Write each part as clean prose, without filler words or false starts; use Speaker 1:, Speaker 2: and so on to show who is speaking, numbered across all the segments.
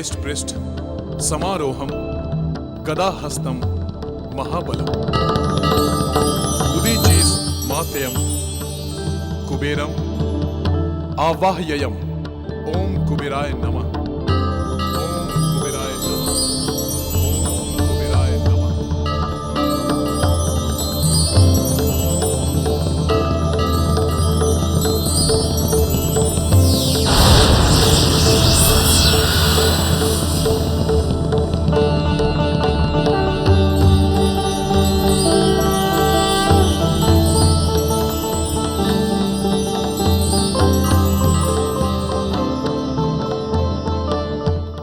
Speaker 1: हेष्ट पृष्ठ समारोहम गदाहस्तं महाबलम् उदीचीस मातेयम कुबेरम आवाह्ययम। ओम कुबेराय नमः। ओम कुबेराय नमः। ओम कुबेराय नमः।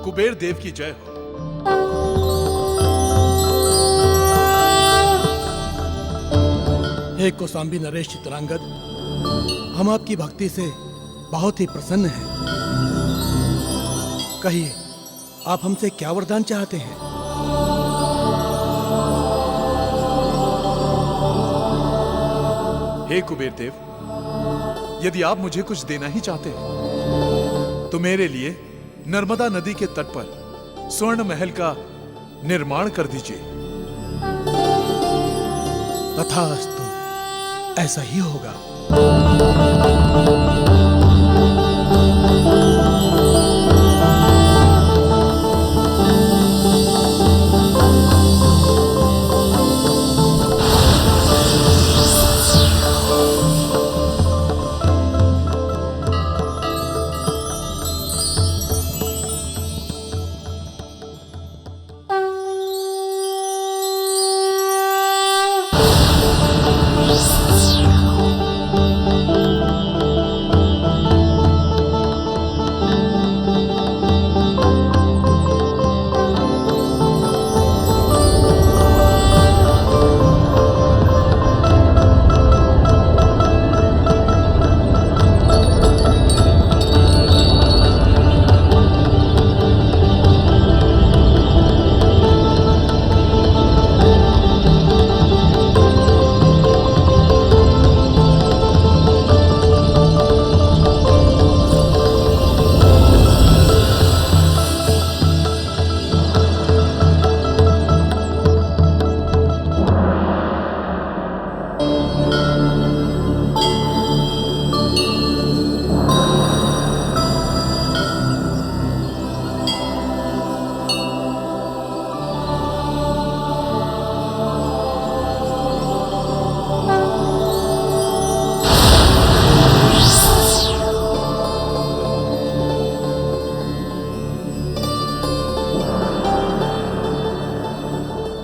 Speaker 1: कुबेर देव की जय हो।
Speaker 2: हे कौशाम्बी नरेश चित्रांगद, हम आपकी भक्ति से बहुत ही प्रसन्न हैं। कहिए, आप हमसे क्या वरदान चाहते हैं?
Speaker 1: हे कुबेर देव, यदि आप मुझे कुछ देना ही चाहते हैं तो मेरे लिए नर्मदा नदी के तट पर स्वर्ण महल का निर्माण कर दीजिए।
Speaker 2: तथास्तु, ऐसा ही होगा।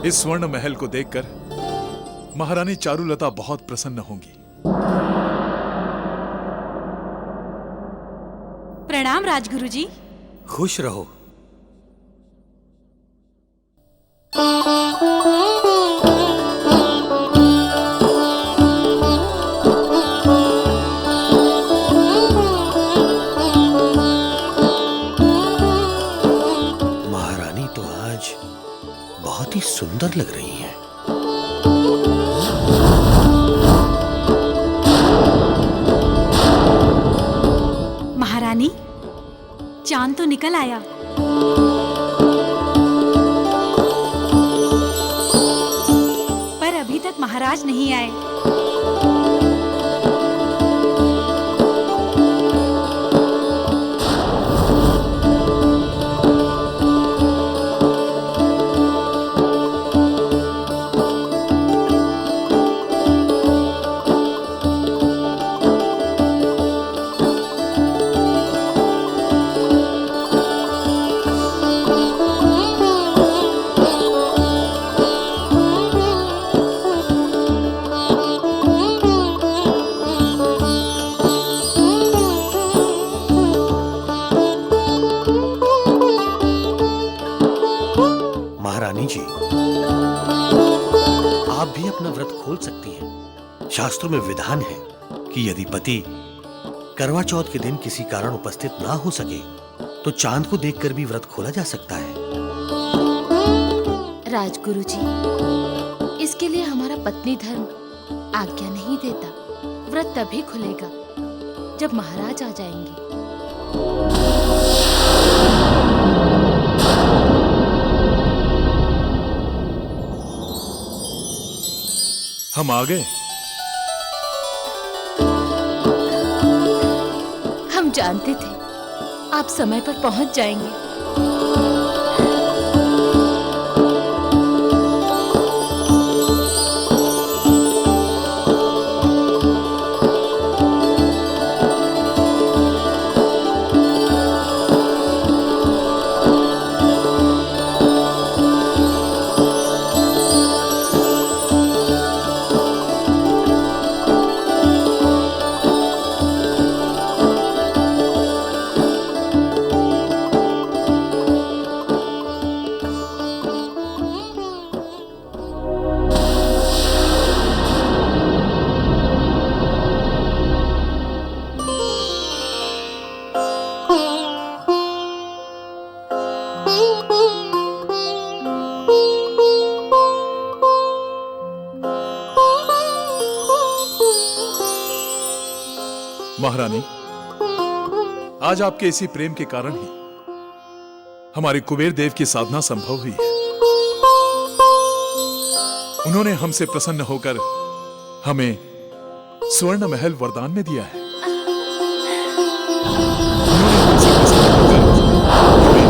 Speaker 1: इस स्वर्ण महल को देखकर महारानी चारुलता बहुत प्रसन्न होंगी।
Speaker 3: प्रणाम राजगुरु जी।
Speaker 4: खुश रहो। महारानी तो आज बहुत ही सुंदर लग रही हैं।
Speaker 3: महारानी, चांद तो निकल आया। पर अभी तक महाराज नहीं आए।
Speaker 4: महारानी जी, आप भी अपना व्रत खोल सकती हैं। शास्त्रों में विधान है कि यदि पति करवा चौथ के दिन किसी कारण उपस्थित ना हो सके तो चांद को देखकर भी व्रत खोला जा सकता है।
Speaker 5: राजगुरु जी, इसके लिए हमारा पत्नी धर्म आज्ञा नहीं देता। व्रत तभी खुलेगा जब महाराज आ जाएंगे।
Speaker 1: हम आ गए।
Speaker 5: हम जानते थे आप समय पर पहुंच जाएंगे।
Speaker 1: महारानी, आज आपके इसी प्रेम के कारण ही हमारे कुबेर देव की साधना संभव हुई है। उन्होंने हमसे प्रसन्न होकर हमें स्वर्ण महल वरदान में दिया है। उन्होंने हमसे प्रसन्न होकर हमें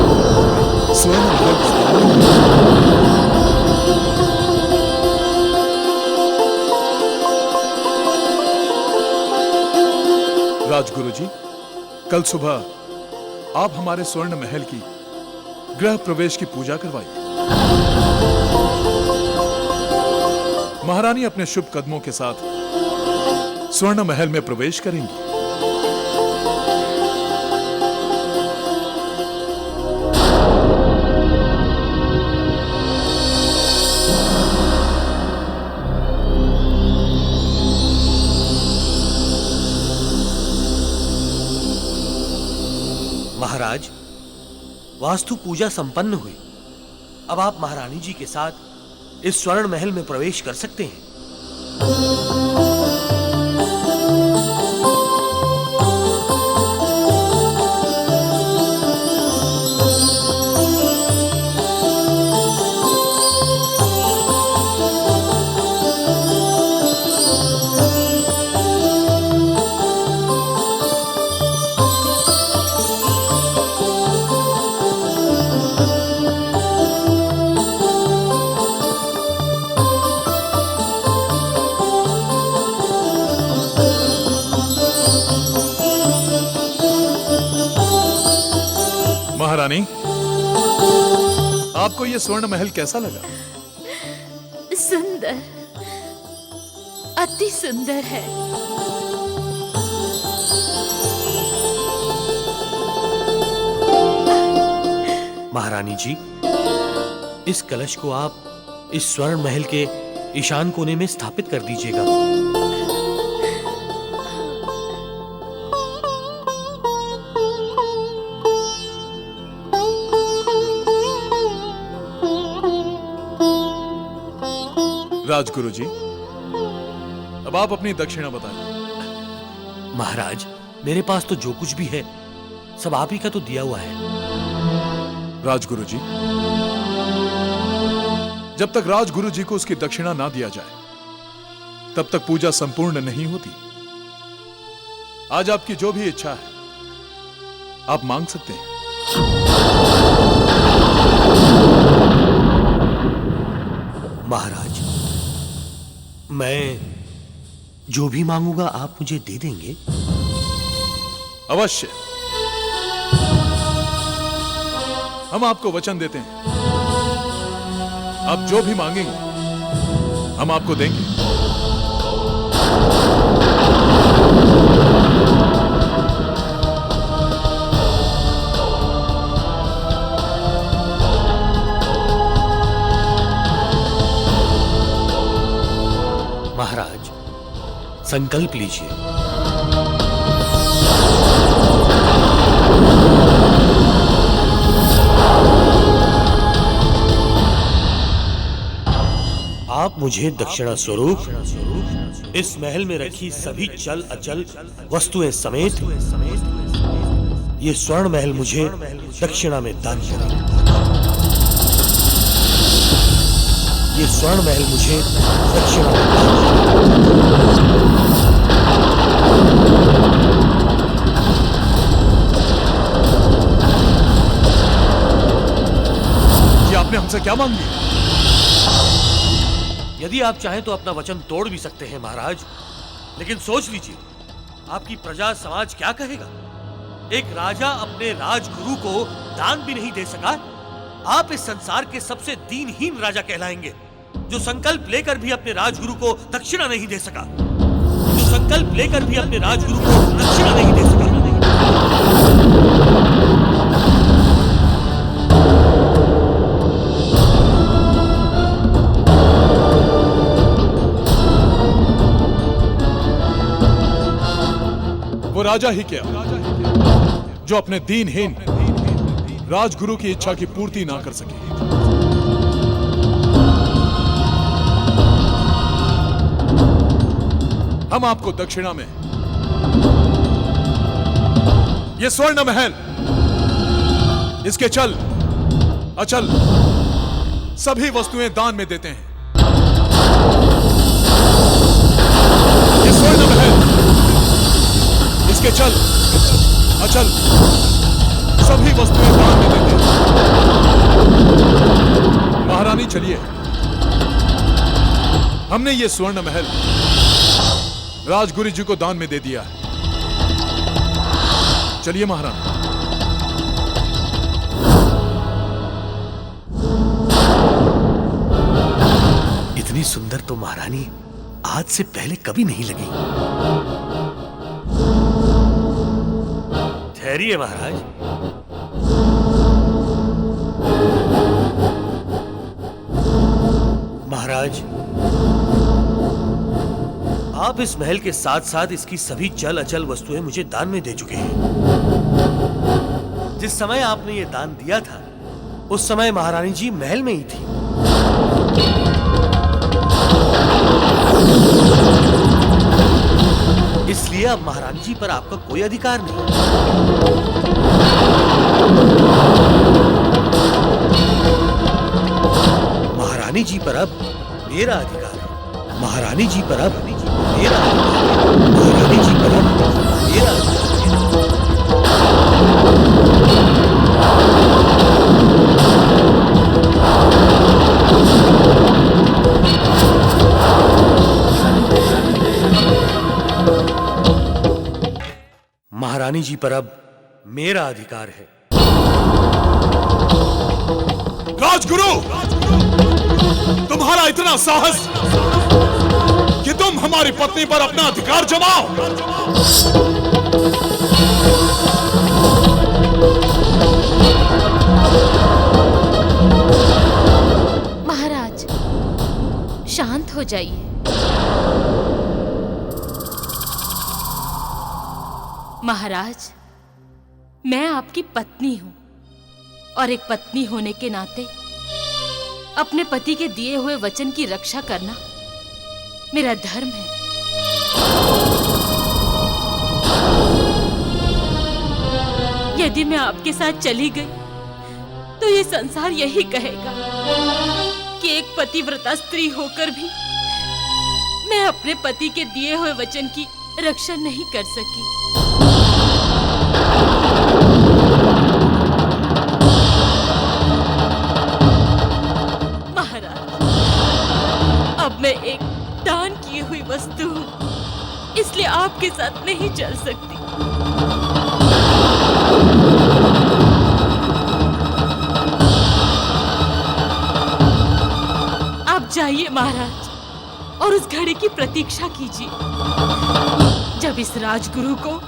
Speaker 1: स्वर्ण महल वरदान में दिया है। राजगुरु जी, कल सुबह आप हमारे स्वर्ण महल की गृह प्रवेश की पूजा करवाइए। महारानी अपने शुभ कदमों के साथ स्वर्ण महल में प्रवेश करेंगी।
Speaker 4: महाराज, वास्तु पूजा संपन्न हुई। अब आप महारानी जी के साथ इस स्वर्ण महल में प्रवेश कर सकते हैं।
Speaker 1: महारानी, आपको यह स्वर्ण महल कैसा लगा?
Speaker 5: सुंदर, अति सुंदर है।
Speaker 4: महारानी जी, इस कलश को आप इस स्वर्ण महल के ईशान कोने में स्थापित कर दीजिएगा।
Speaker 1: राजगुरु जी, अब आप अपनी दक्षिणा बताइए।
Speaker 4: महाराज, मेरे पास तो जो कुछ भी है सब आप ही का तो दिया हुआ है।
Speaker 1: राजगुरु जी, जब तक राजगुरु जी को उसकी दक्षिणा ना दिया जाए तब तक पूजा संपूर्ण नहीं होती। आज आपकी जो भी इच्छा है आप मांग सकते हैं।
Speaker 4: महाराज, मैं जो भी मांगूंगा आप मुझे दे देंगे?
Speaker 1: अवश्य, हम आपको वचन देते हैं, आप जो भी मांगेंगे हम आपको देंगे।
Speaker 4: महाराज, संकल्प लीजिए। आप मुझे दक्षिणा स्वरूप इस महल में रखी सभी चल अचल वस्तुएं समेत ये स्वर्ण महल मुझे दक्षिणा में दान करें। ये स्वर्ण महल मुझे दक्षिणा देता
Speaker 1: ये आपने हमसे क्या मांग लिया?
Speaker 4: यदि आप चाहें तो अपना वचन तोड़ भी सकते हैं महाराज, लेकिन सोच लीजिए आपकी प्रजा समाज क्या कहेगा। एक राजा अपने राजगुरु को दान भी नहीं दे सका। आप इस संसार के सबसे दीनहीन राजा कहलाएंगे, जो संकल्प लेकर भी अपने राजगुरु को दक्षिणा नहीं दे सका, जो संकल्प लेकर भी अपने राजगुरु को दक्षिणा नहीं दे सका।
Speaker 1: वो राजा ही क्या जो अपने दीनहीन राजगुरु की इच्छा की पूर्ति ना कर सके। हम आपको दक्षिणा में ये स्वर्ण महल, इसके चल अचल सभी वस्तुएं दान में देते हैं। ये स्वर्ण महल, इसके चल अचल सभी वस्तुएं दान में देते हैं। महारानी चलिए, हमने ये स्वर्ण महल राजगुरु जी को दान में दे दिया है। चलिए महारानी।
Speaker 4: इतनी सुंदर तो महारानी आज से पहले कभी नहीं लगी। ठहरिए महाराज। महाराज, आप इस महल के साथ साथ इसकी सभी चल अचल वस्तुएं मुझे दान में दे चुके हैं। जिस समय आपने ये दान दिया था उस समय महारानी जी महल में ही थी। इसलिए अब महारानी जी पर आपका कोई अधिकार नहीं। महारानी जी पर अब मेरा अधिकार है। महारानी जी पर अब मेरा अधिकार है। महारानी जी पर अब मेरा अधिकार महारानी जी पर अब मेरा अधिकार है।
Speaker 1: राजगुरु, तुम्हारा इतना साहस कि तुम हमारी पत्नी पर अपना अधिकार जमाओ।
Speaker 5: महाराज, शांत हो जाइए। महाराज, मैं आपकी पत्नी हूं और एक पत्नी होने के नाते अपने पति के दिए हुए वचन की रक्षा करना मेरा धर्म है। यदि मैं आपके साथ चली गई तो ये संसार यही कहेगा कि एक पतिव्रता स्त्री होकर भी मैं अपने पति के दिए हुए वचन की रक्षा नहीं कर सकी। महाराज, अब मैं एक दान की हुई वस्तु हूं, इसलिए आपके साथ नहीं चल सकती। आप जाइए महाराज और उस घड़ी की प्रतीक्षा कीजिए जब इस राजगुरु को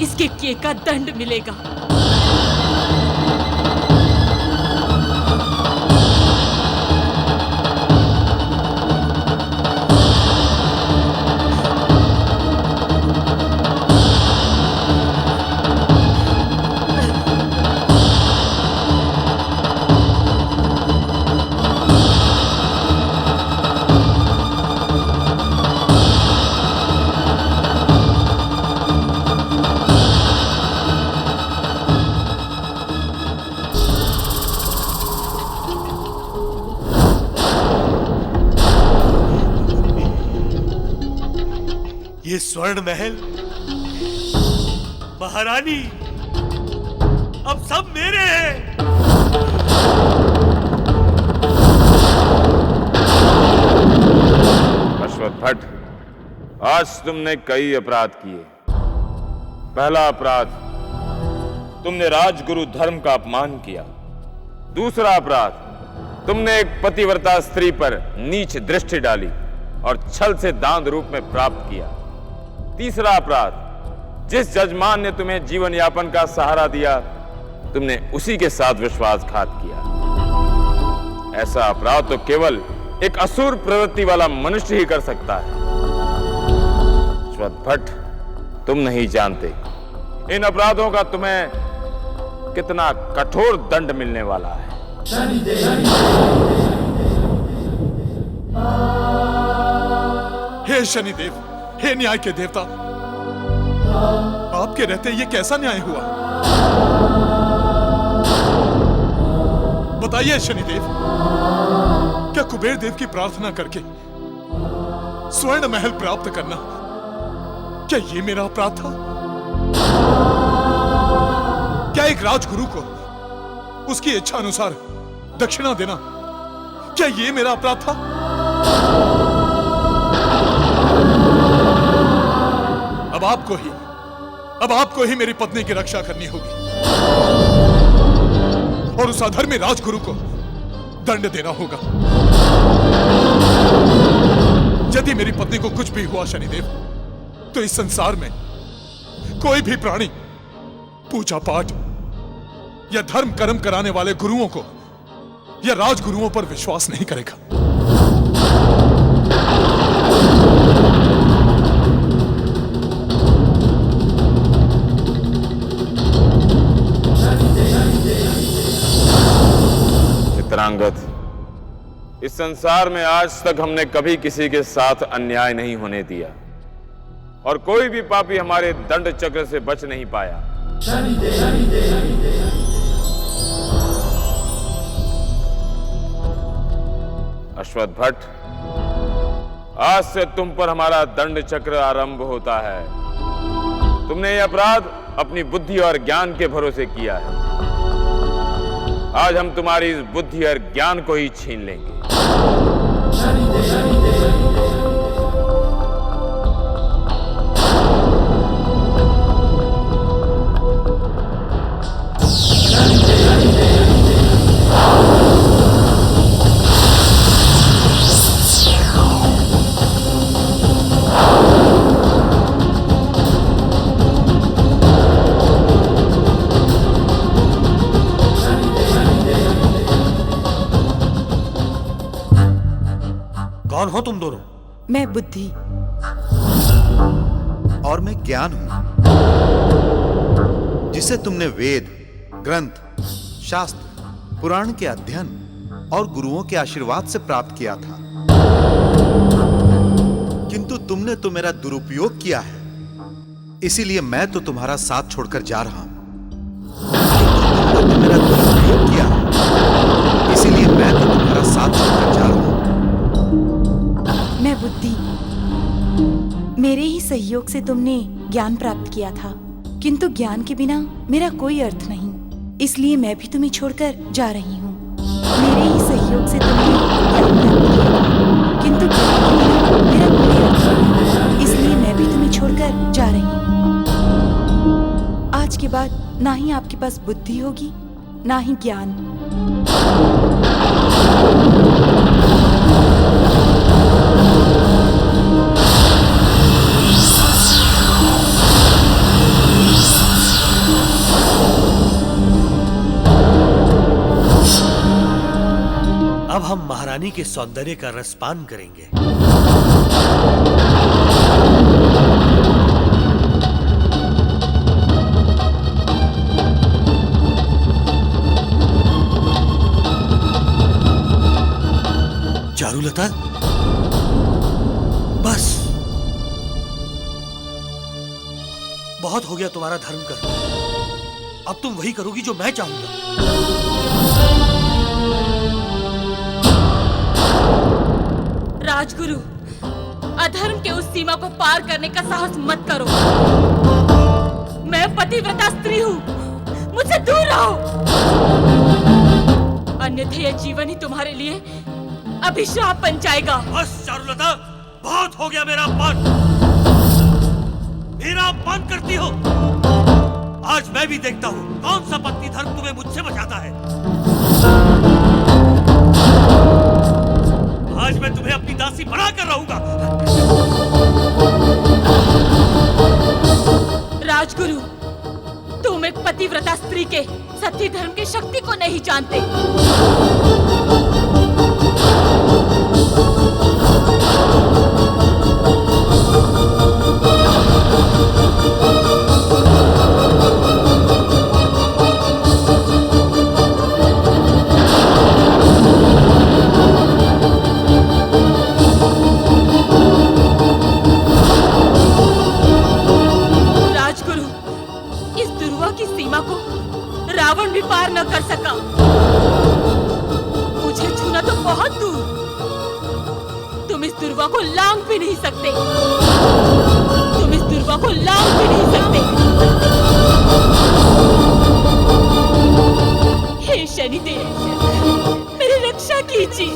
Speaker 5: इसके किए का दंड मिलेगा।
Speaker 4: स्वर्ण महल, महारानी, अब सब मेरे हैं।
Speaker 6: अश्वत्थ भट्ट, आज तुमने कई अपराध किए। पहला अपराध, तुमने राजगुरु धर्म का अपमान किया। दूसरा अपराध, तुमने एक पतिव्रता स्त्री पर नीच दृष्टि डाली और छल से दान रूप में प्राप्त किया। तीसरा अपराध, जिस जजमान ने तुम्हें जीवन यापन का सहारा दिया, तुमने उसी के साथ विश्वासघात किया। ऐसा अपराध तो केवल एक असुर प्रवृत्ति वाला मनुष्य ही कर सकता है। अश्वत्थ भट्ट, तुम नहीं जानते इन अपराधों का तुम्हें कितना कठोर दंड मिलने वाला है।
Speaker 1: हे शनिदेव, हे न्याय के देवता, आपके रहते ये कैसा न्याय हुआ? बताइए शनिदेव, क्या कुबेर देव की प्रार्थना करके स्वर्ण महल प्राप्त करना, क्या ये मेरा अपराध था? क्या एक राजगुरु को उसकी इच्छा अनुसार दक्षिणा देना, क्या ये मेरा अपराध था? अब आपको ही मेरी पत्नी की रक्षा करनी होगी और उस अधर्मी राजगुरु को दंड देना होगा। यदि मेरी पत्नी को कुछ भी हुआ शनिदेव, तो इस संसार में कोई भी प्राणी पूजा पाठ या धर्म कर्म कराने वाले गुरुओं को या राजगुरुओं पर विश्वास नहीं करेगा।
Speaker 6: चित्रांगद, इस संसार में आज तक हमने कभी किसी के साथ अन्याय नहीं होने दिया और कोई भी पापी हमारे दंड चक्र से बच नहीं पाया। अश्वत्थ भट्ट, आज से तुम पर हमारा दंड चक्र आरंभ होता है। तुमने यह अपराध अपनी बुद्धि और ज्ञान के भरोसे किया है। आज हम तुम्हारी इस बुद्धि और ज्ञान को ही छीन लेंगे।
Speaker 4: कौन हो तुम दोनों?
Speaker 3: मैं बुद्धि
Speaker 7: और मैं ज्ञान हूं, जिसे तुमने वेद, ग्रंथ, शास्त्र, पुराण के अध्ययन और गुरुओं के आशीर्वाद से प्राप्त किया था। किंतु तुमने तो मेरा दुरुपयोग किया है, इसीलिए मैं तो तुम्हारा साथ छोड़कर जा रहा हूं। तुमने तो मेरा दुरुपयोग किया है, इसीलिए मैं तो तुम्हारा साथ छोड़कर जा रहा हूं।
Speaker 3: मैं बुद्धि, मेरे ही सहयोग से तुमने ज्ञान प्राप्त किया था, किंतु ज्ञान के बिना मेरा कोई अर्थ नहीं, इसलिए मैं भी तुम्हें छोड़कर जा रही हूँ। मेरे ही सहयोग से तुमने ज्ञान प्राप्त किया, किंतु ज्ञान के बिना मेरा कोई अर्थ नहीं, इसलिए मैं भी तुम्हें छोड़कर जा रही हूँ। आज के बाद ना ही आपके पास बुद्धि होगी, ना ही ज्ञान।
Speaker 4: अब हम महारानी के सौंदर्य का रसपान करेंगे। चारुलता, बस बहुत हो गया तुम्हारा धर्म कर। अब तुम वही करोगी जो मैं चाहूंगा।
Speaker 5: राजगुरु, अधर्म के उस सीमा को पार करने का साहस मत करो। मैं पतिव्रता स्त्री हूँ, मुझसे दूर रहो, अन्यथा यह जीवन ही तुम्हारे लिए अभिशाप बन जाएगा।
Speaker 4: बस चारुलता, बहुत हो गया मेरा अपमान। मेरा अपमान करती हो। आज मैं भी देखता हूँ कौन सा पत्नी धर्म तुम्हें मुझसे बचाता है। आज मैं तुम्हें अपनी दासी बनाकर रहूंगा।
Speaker 5: राजगुरु, तुम एक पतिव्रता स्त्री के सती धर्म की शक्ति को नहीं जानते। रावण भी पार न कर सका। मुझे छूना तो बहुत दूर, तुम इस दुर्वा को लांघ भी नहीं सकते। तुम इस दुर्वा को लांघ भी नहीं सकते। हे शनिदेव, मेरी रक्षा कीजिए।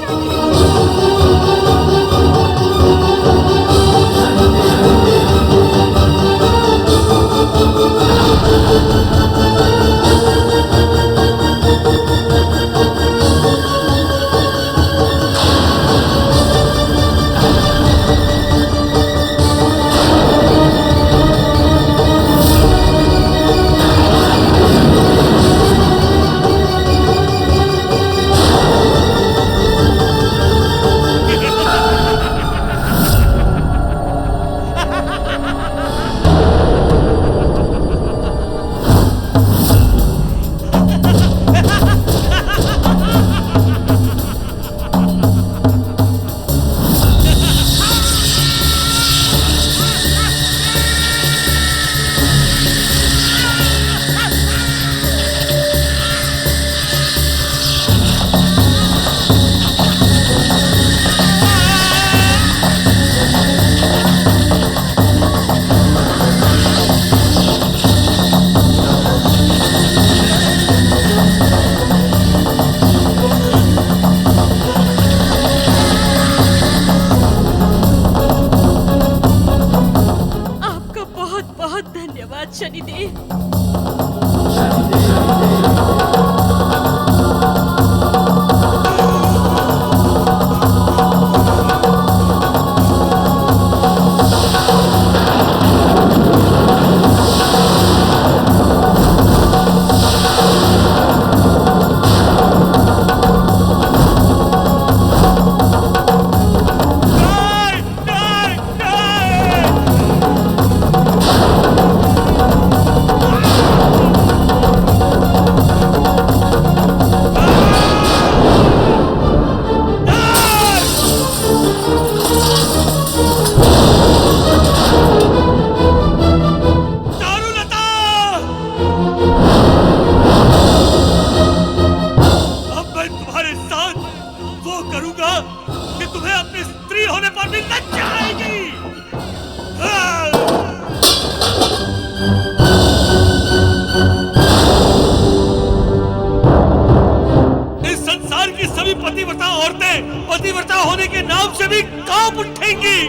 Speaker 4: पतिव्रता होने के नाम से भी कांप उठेंगी।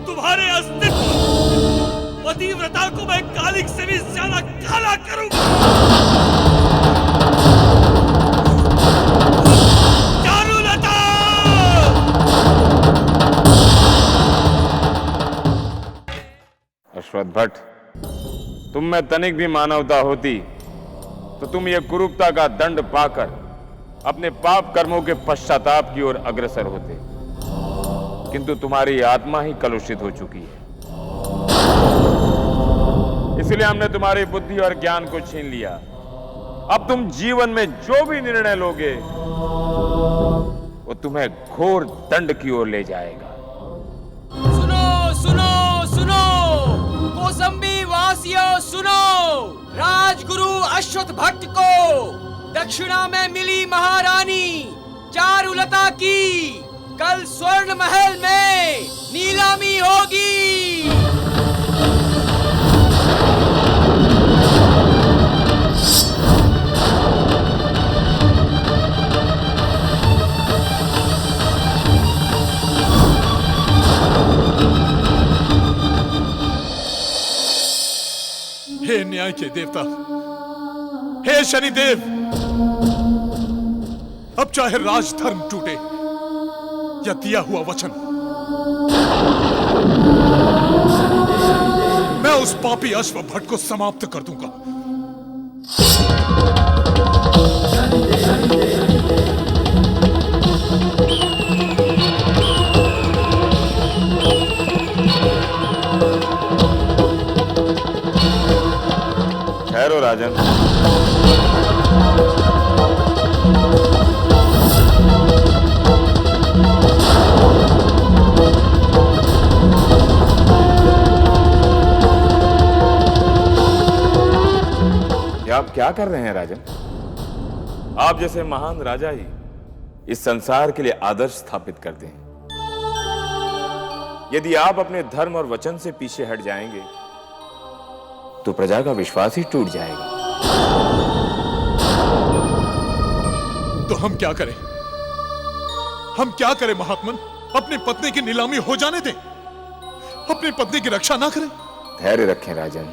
Speaker 4: तुम्हारे अस्तित्व, पतिव्रता को मैं कालिक से भी ज्यादा काला करूंगा। चारुलता!
Speaker 6: अश्वत्थ भट्ट, तुम में तनिक भी मानवता होती तो तुम ये कुरूपता का दंड पाकर अपने पाप कर्मों के पश्चाताप की ओर अग्रसर होते, किंतु तुम्हारी आत्मा ही कलुषित हो चुकी है। इसलिए हमने तुम्हारी बुद्धि और ज्ञान को छीन लिया। अब तुम जीवन में जो भी निर्णय लोगे वो तुम्हें घोर दंड की ओर ले जाएगा।
Speaker 8: सुनो सुनो सुनो, कौसंबी वासियों सुनो, राजगुरु अश्वत्थ भट्ट को दक्षिणा में मिली महारानी चारुलता की कल स्वर्ण महल में नीलामी होगी।
Speaker 1: हे न्याय के देवता, हे शनिदेव, अब चाहे राजधर्म टूटे या दिया हुआ वचन, मैं उस पापी अश्वभट्ट को समाप्त कर दूंगा।
Speaker 6: ठहरो राजन। ये आप क्या कर रहे हैं राजन? आप जैसे महान राजा ही इस संसार के लिए आदर्श स्थापित करते हैं। यदि आप अपने धर्म और वचन से पीछे हट जाएंगे तो प्रजा का विश्वास ही टूट जाएगा।
Speaker 1: तो हम क्या करें? हम क्या करें महात्मन? अपनी पत्नी की नीलामी हो जाने दें? अपनी पत्नी की रक्षा ना करें?
Speaker 6: धैर्य रखें राजन।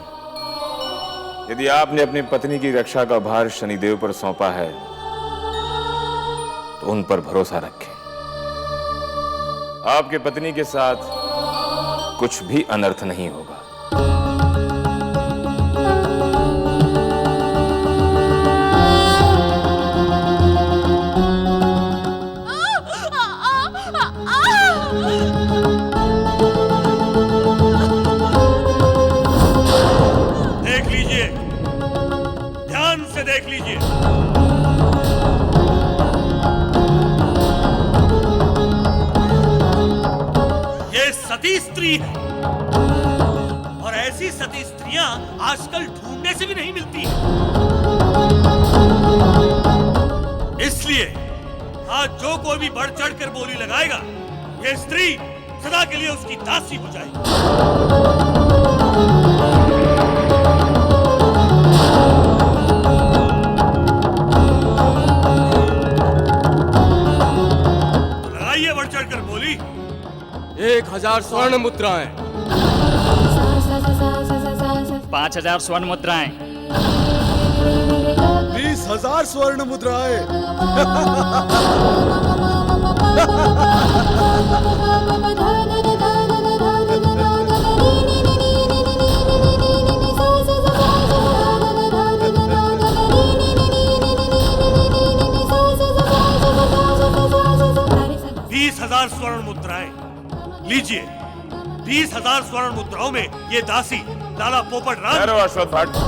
Speaker 6: यदि आपने अपनी पत्नी की रक्षा का भार शनिदेव पर सौंपा है तो उन पर भरोसा रखें। आपके पत्नी के साथ कुछ भी अनर्थ नहीं होगा।
Speaker 4: देख लीजिए, ध्यान से देख लीजिए। ये सती स्त्री है और ऐसी सती स्त्रियां आजकल ढूंढने से भी नहीं मिलती हैं। इसलिए आज जो कोई भी बढ़ चढ़ कर बोली लगाएगा, ये स्त्री सदा के लिए उसकी दासी हो जाएगी। लगाइए बढ़ चढ़ कर बोली।
Speaker 8: 1000 स्वर्ण मुद्राएं।
Speaker 9: 5000 स्वर्ण मुद्राएं।
Speaker 2: 20,000 स्वर्ण मुद्राएं।
Speaker 4: 20,000 स्वर्ण मुद्राएं लीजिए। 20,000 स्वर्ण मुद्राओं में ये दासी लाला पोपट राम।
Speaker 6: अश्वत्थ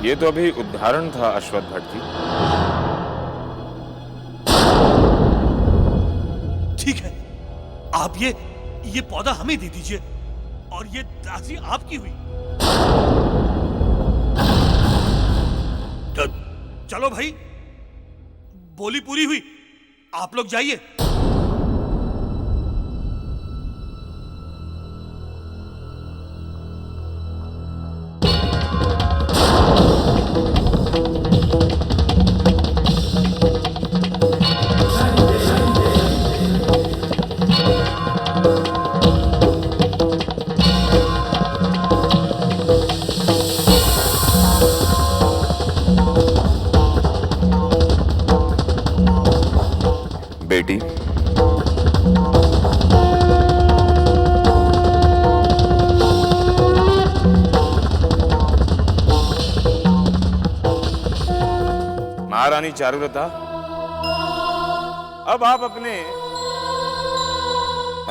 Speaker 6: ये तो अभी उदाहरण था अश्वत्थ भट्ट जी।
Speaker 4: ठीक है, आप ये पौधा हमें दे दीजिए और ये दासी आपकी हुई। चलो भाई, बोली पूरी हुई, आप लोग जाइए।
Speaker 6: बेटी, महारानी चारुलता, अब आप अपने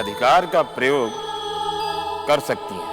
Speaker 6: अधिकार का प्रयोग कर सकती हैं।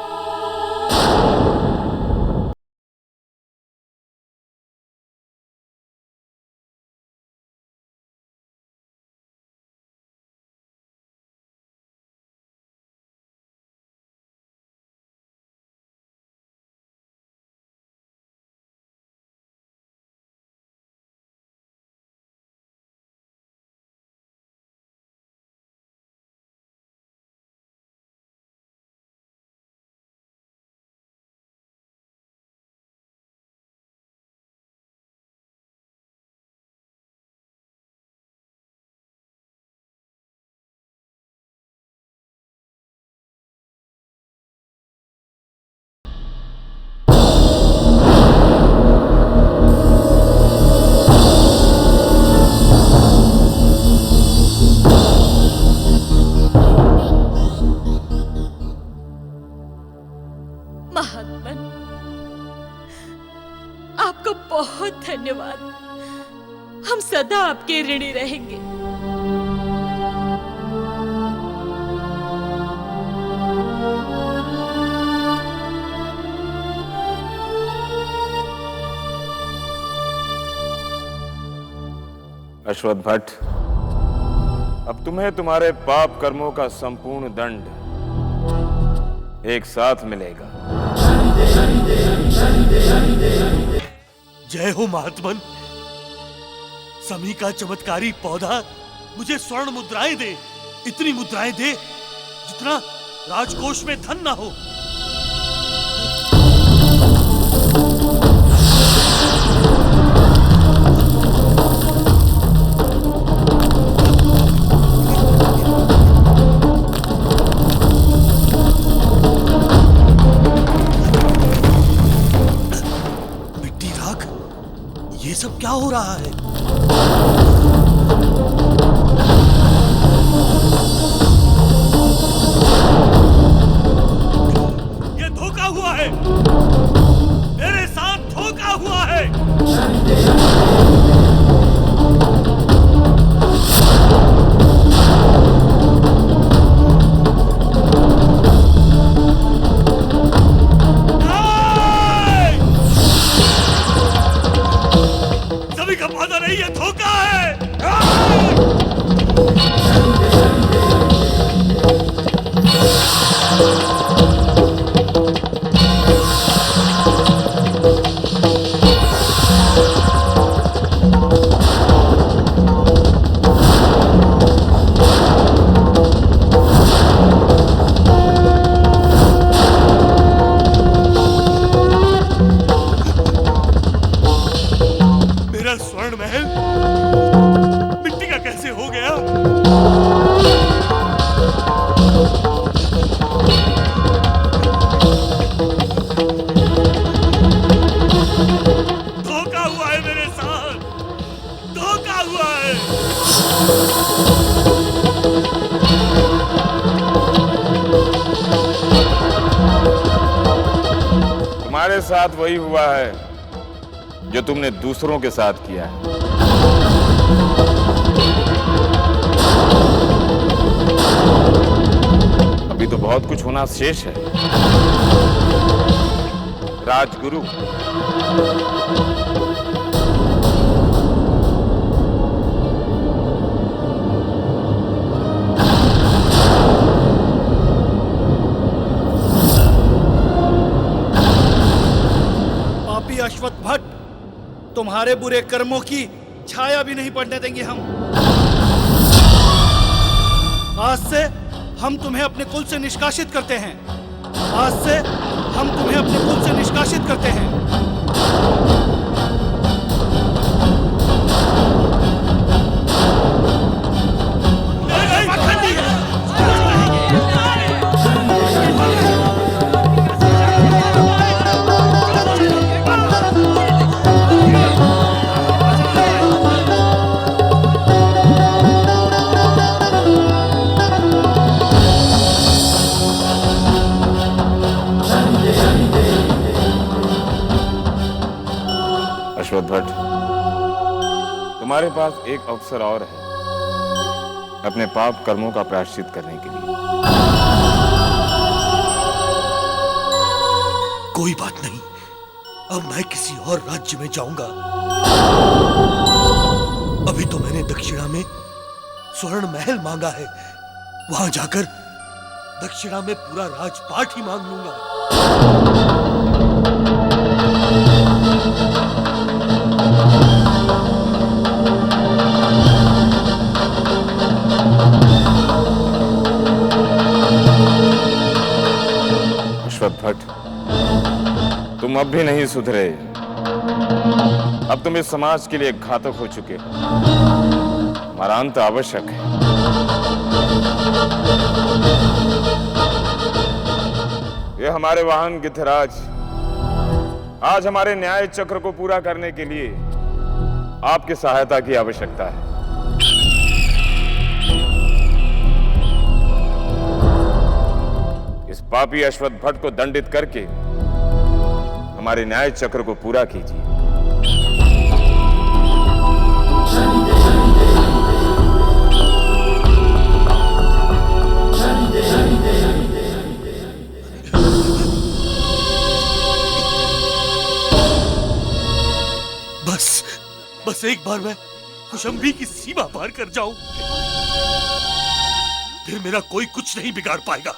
Speaker 5: महात्मन, आपको बहुत धन्यवाद। हम सदा आपके ऋणी रहेंगे।
Speaker 6: अश्वत्थ भट्ट, अब तुम्हें तुम्हारे पाप कर्मों का संपूर्ण दंड एक साथ मिलेगा।
Speaker 4: जय हो महात्मन। समी का चमत्कारी पौधा मुझे स्वर्ण मुद्राएं दे, इतनी मुद्राएं दे जितना राजकोष में धन ना हो। ये सब क्या हो रहा है? ये धोखा हुआ है, मेरे साथ धोखा हुआ है। पौधा नहीं, ये धोखा है। स्वर्ण महल मिट्टी का कैसे हो गया? धोखा हुआ है मेरे साथ, धोखा हुआ है।
Speaker 6: तुम्हारे साथ वही हुआ है जो तुमने दूसरों के साथ किया है। अभी तो बहुत कुछ होना शेष है। राजगुरु।
Speaker 2: पापी अश्वत्थ भट्ट, तुम्हारे बुरे कर्मों की छाया भी नहीं पड़ने देंगे हम। आज से हम तुम्हें अपने कुल से निष्कासित करते हैं। आज से हम तुम्हें अपने कुल से निष्कासित करते हैं।
Speaker 6: अश्वत्थ भट्ट, तुम्हारे पास एक अवसर और है अपने पाप कर्मों का प्रायश्चित करने के लिए।
Speaker 4: कोई बात नहीं, अब मैं किसी और राज्य में जाऊंगा। अभी तो मैंने दक्षिणा में स्वर्ण महल मांगा है, वहां जाकर दक्षिणा में पूरा राजपाट ही मांग लूंगा।
Speaker 6: अश्वत्थ भट्ट, तुम अब भी नहीं सुधरे। अब तुम इस समाज के लिए घातक हो चुके हो। हमारा अंत आवश्यक है। ये हमारे वाहन गिद्धराज आज हमारे न्याय चक्र को पूरा करने के लिए आपकी सहायता की आवश्यकता है। इस पापी अश्वत्थ भट्ट को दंडित करके हमारे न्याय चक्र को पूरा कीजिए।
Speaker 4: बस एक बार मैं खुशमदी की सीमा पार कर जाऊं, फिर मेरा कोई कुछ नहीं बिगाड़ पाएगा।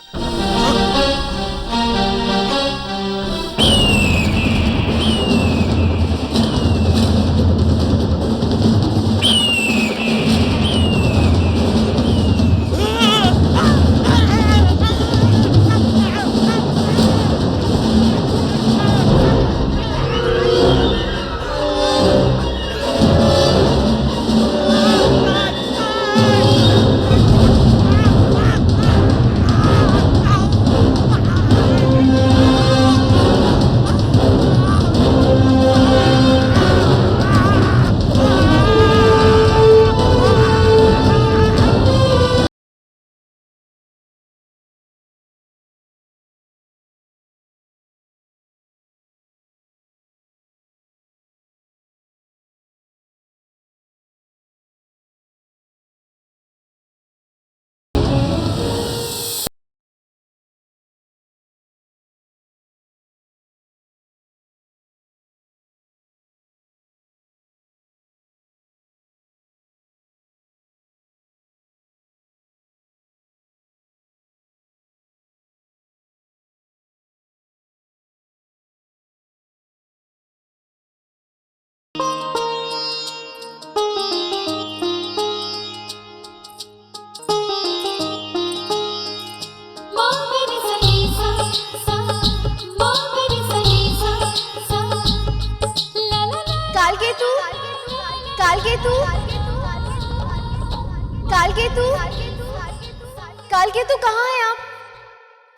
Speaker 10: कालकेतु कहाँ है आप?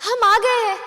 Speaker 10: हम आ गए हैं।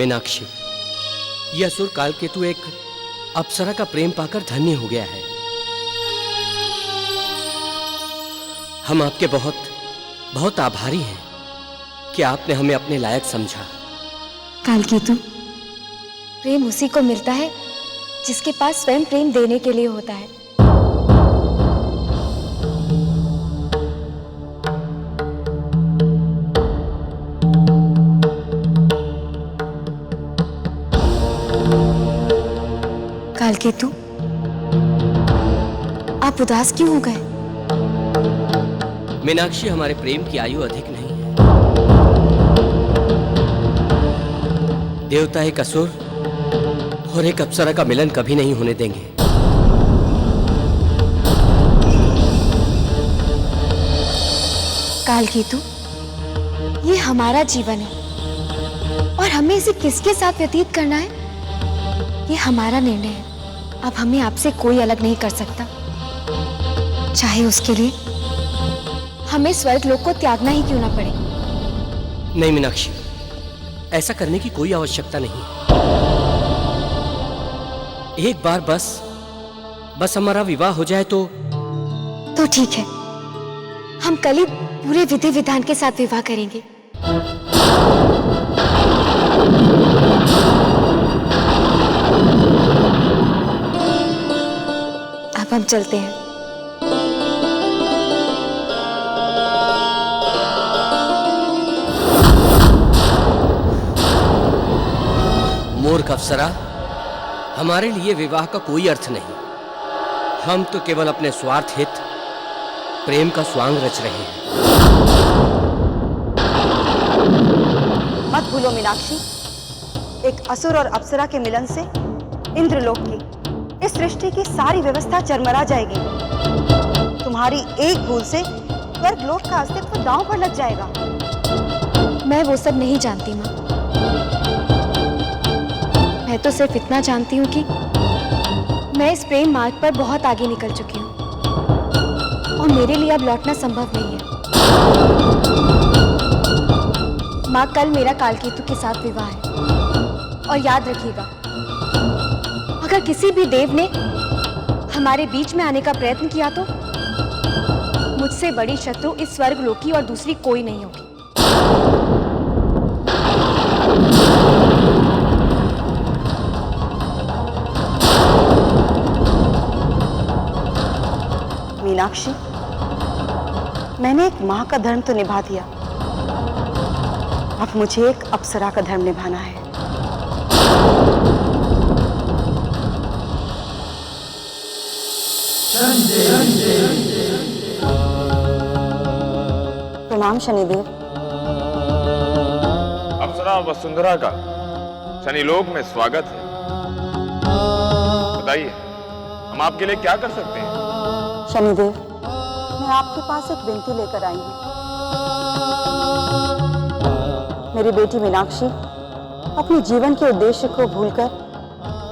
Speaker 8: मीनाक्षी, यह असुर कालकेतु एक अप्सरा का प्रेम पाकर धन्य हो गया है। हम आपके बहुत बहुत आभारी हैं कि आपने हमें अपने लायक समझा।
Speaker 10: कालकेतु, प्रेम उसी को मिलता है जिसके पास स्वयं प्रेम देने के लिए होता है। कालकेतु, आप उदास क्यों हो गए?
Speaker 8: मीनाक्षी, हमारे प्रेम की आयु अधिक नहीं है। देवता एक असुर और एक अप्सरा का मिलन कभी नहीं होने देंगे।
Speaker 10: कालकेतु, ये हमारा जीवन है और हमें इसे किसके साथ व्यतीत करना है, ये हमारा निर्णय है। अब हमें आपसे कोई अलग नहीं कर सकता, चाहे उसके लिए हमें स्वर्गलोक को त्यागना ही क्यों ना पड़े।
Speaker 8: नहीं मीनाक्षी, ऐसा करने की कोई आवश्यकता नहीं। एक बार बस हमारा विवाह हो जाए तो
Speaker 10: ठीक है, हम कल ही पूरे विधि विधान के साथ विवाह करेंगे। अब हम चलते हैं।
Speaker 8: मूर्ख अप्सरा, हमारे लिए विवाह का कोई अर्थ नहीं। हम तो केवल अपने स्वार्थ हित प्रेम का स्वांग रच रहे हैं।
Speaker 11: मत भूलो मीनाक्षी, एक असुर और अप्सरा के मिलन से इंद्रलोक की, इस सृष्टि की सारी व्यवस्था चरमरा जाएगी। तुम्हारी एक भूल से स्वर्गलोक का अस्तित्व दांव पर लग जाएगा।
Speaker 10: मैं वो सब नहीं जानती माँ। मैं तो सिर्फ इतना जानती हूँ कि मैं इस प्रेम मार्ग पर बहुत आगे निकल चुकी हूँ और मेरे लिए अब लौटना संभव नहीं है। माँ, कल मेरा कालकेतु के साथ विवाह है और याद रखिएगा, अगर किसी भी देव ने हमारे बीच में आने का प्रयत्न किया तो मुझसे बड़ी शत्रु इस स्वर्गलोक की और दूसरी कोई नहीं होगी।
Speaker 11: मीनाक्षी, मैंने एक माँ का धर्म तो निभा दिया, अब मुझे एक अप्सरा का धर्म निभाना है। प्रणाम शनिदेव।
Speaker 6: अप्सरा वसुंधरा का शनिलोक में स्वागत है। बताइए, हम आपके लिए क्या कर सकते हैं?
Speaker 11: शनिदेव, मैं आपके पास एक विनती लेकर आई हूँ। मेरी बेटी मीनाक्षी अपने जीवन के उद्देश्य को भूलकर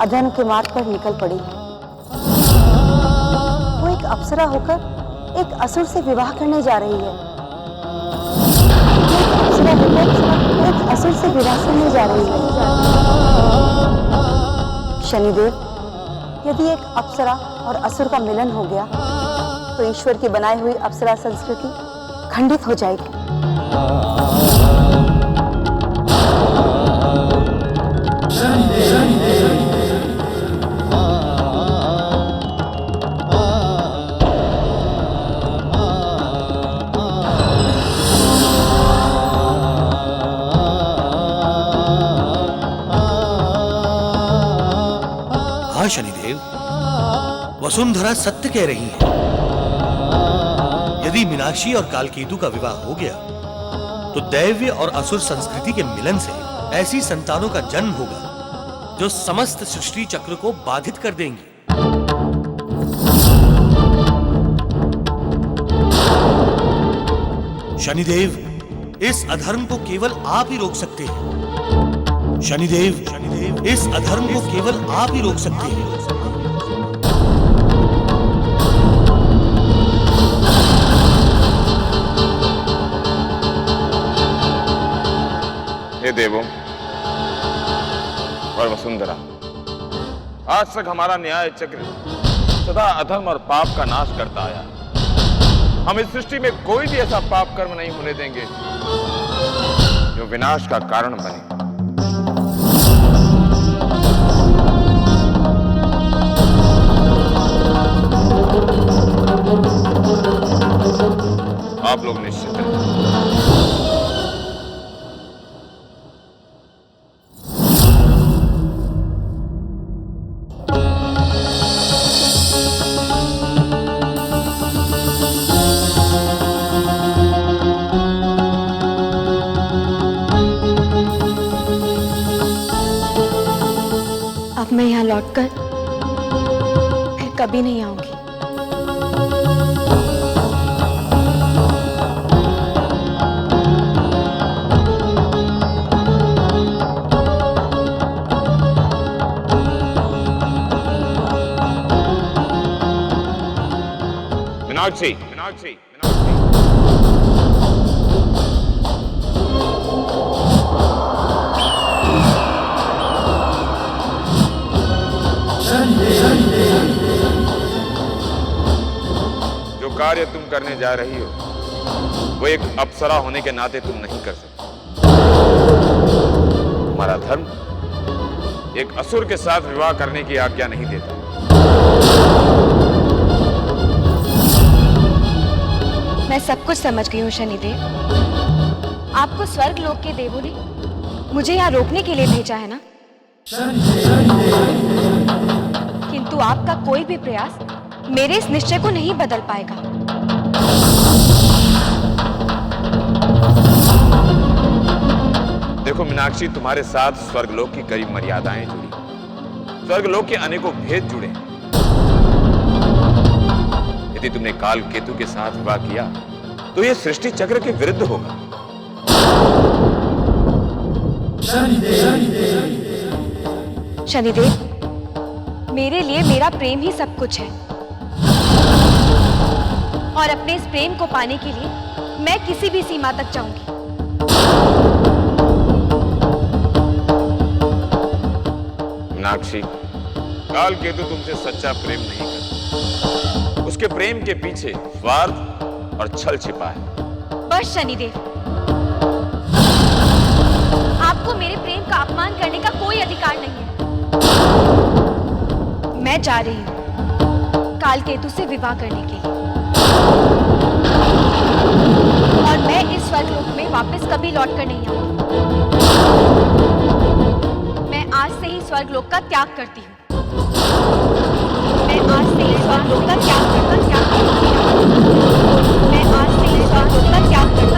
Speaker 11: अधर्म के मार्ग पर निकल पड़ी है। वो एक अप्सरा होकर एक असुर से विवाह करने जा रही है। एक अप्सरा होकर एक असुर से विवाह करने जा रही है। शनिदेव, यदि एक अप्सरा और असुर का मिलन हो गया तो ईश्वर की बनाई हुई अप्सरा संस्कृति खंडित हो जाएगी।
Speaker 4: हाँ शनिदेव, वसुंधरा सत्य कह रही है। यदि मीनाक्षी और कालकेतु का विवाह हो गया तो दैव्य और असुर संस्कृति के मिलन से ऐसी संतानों का जन्म होगा जो समस्त सृष्टि चक्र को बाधित कर देंगी। शनिदेव, इस अधर्म को केवल आप ही रोक सकते हैं। शनिदेव, इस अधर्म को केवल आप ही रोक सकते हैं।
Speaker 6: हे देवों, और वसुंधरा, आज तक हमारा न्याय चक्र सदा अधर्म और पाप का नाश करता आया। हम इस सृष्टि में कोई भी ऐसा पाप कर्म नहीं होने देंगे जो विनाश का कारण बने। आप लोग निश्चित हैं।
Speaker 10: अब मैं यहाँ लौटकर फिर कभी नहीं आऊंगी।
Speaker 6: मीनाक्षी, जो कार्य तुम करने जा रही हो वो एक अप्सरा होने के नाते तुम नहीं कर सकते। तुम्हारा धर्म एक असुर के साथ विवाह करने की आज्ञा नहीं देता।
Speaker 10: मैं सब कुछ समझ गई हूँ शनिदेव। आपको स्वर्ग लोक के देवों ने मुझे यहाँ रोकने के लिए भेजा है ना? किंतु आपका कोई भी प्रयास मेरे इस निश्चय को नहीं बदल पाएगा।
Speaker 6: देखो मीनाक्षी, तुम्हारे साथ स्वर्गलोक की कई मर्यादाएं जुड़ी, स्वर्गलोक के अनेकों भेद जुड़े। यदि तुमने काल केतु के साथ विवाह किया तो यह सृष्टि चक्र के विरुद्ध होगा।
Speaker 10: शनिदेव, मेरे लिए मेरा प्रेम ही सब कुछ है और अपने इस प्रेम को पाने के लिए मैं किसी भी सीमा तक जाऊंगी।
Speaker 6: मीनाक्षी, काल केतु तुमसे सच्चा प्रेम नहीं करता। उसके प्रेम के पीछे स्वार्थ और छल छिपा है।
Speaker 10: बस शनिदेव, आपको मेरे प्रेम का अपमान करने का कोई अधिकार नहीं है। मैं जा रही हूँ काल केतु से विवाह करने के लिए और मैं इस स्वर्गलोक में वापस कभी लौट कर नहीं आऊंगी। मैं आज से ही स्वर्गलोक का त्याग करती हूँ। मैं आज से ही स्वर्गलोक का त्याग करती हूँ। मैं आज से ही स्वर्गलोक का त्याग करती हूँ।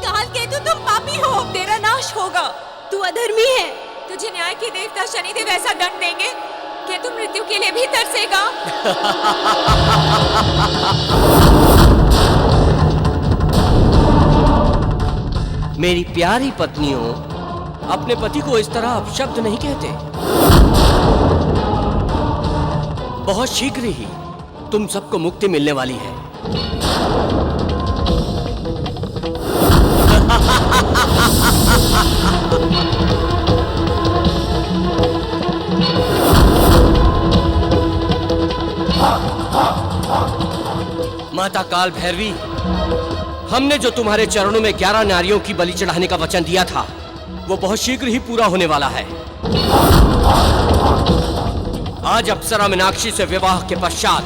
Speaker 5: काल केतु, तुम पापी हो, तेरा नाश होगा। तू अधर्मी है। तुझे न्याय के देवता शनिदेव ऐसा दंड देंगे कि तू मृत्यु के लिए भी तरसेगा।
Speaker 8: मेरी प्यारी पत्नियों, अपने पति को इस तरह अपशब्द नहीं कहते। बहुत शीघ्र ही तुम सबको मुक्ति मिलने वाली है। माता काल भैरवी, हमने जो तुम्हारे चरणों में 11 नारियों की बलि चढ़ाने का वचन दिया था वो बहुत शीघ्र ही पूरा होने वाला है। आज अप्सरा मीनाक्षी से विवाह के पश्चात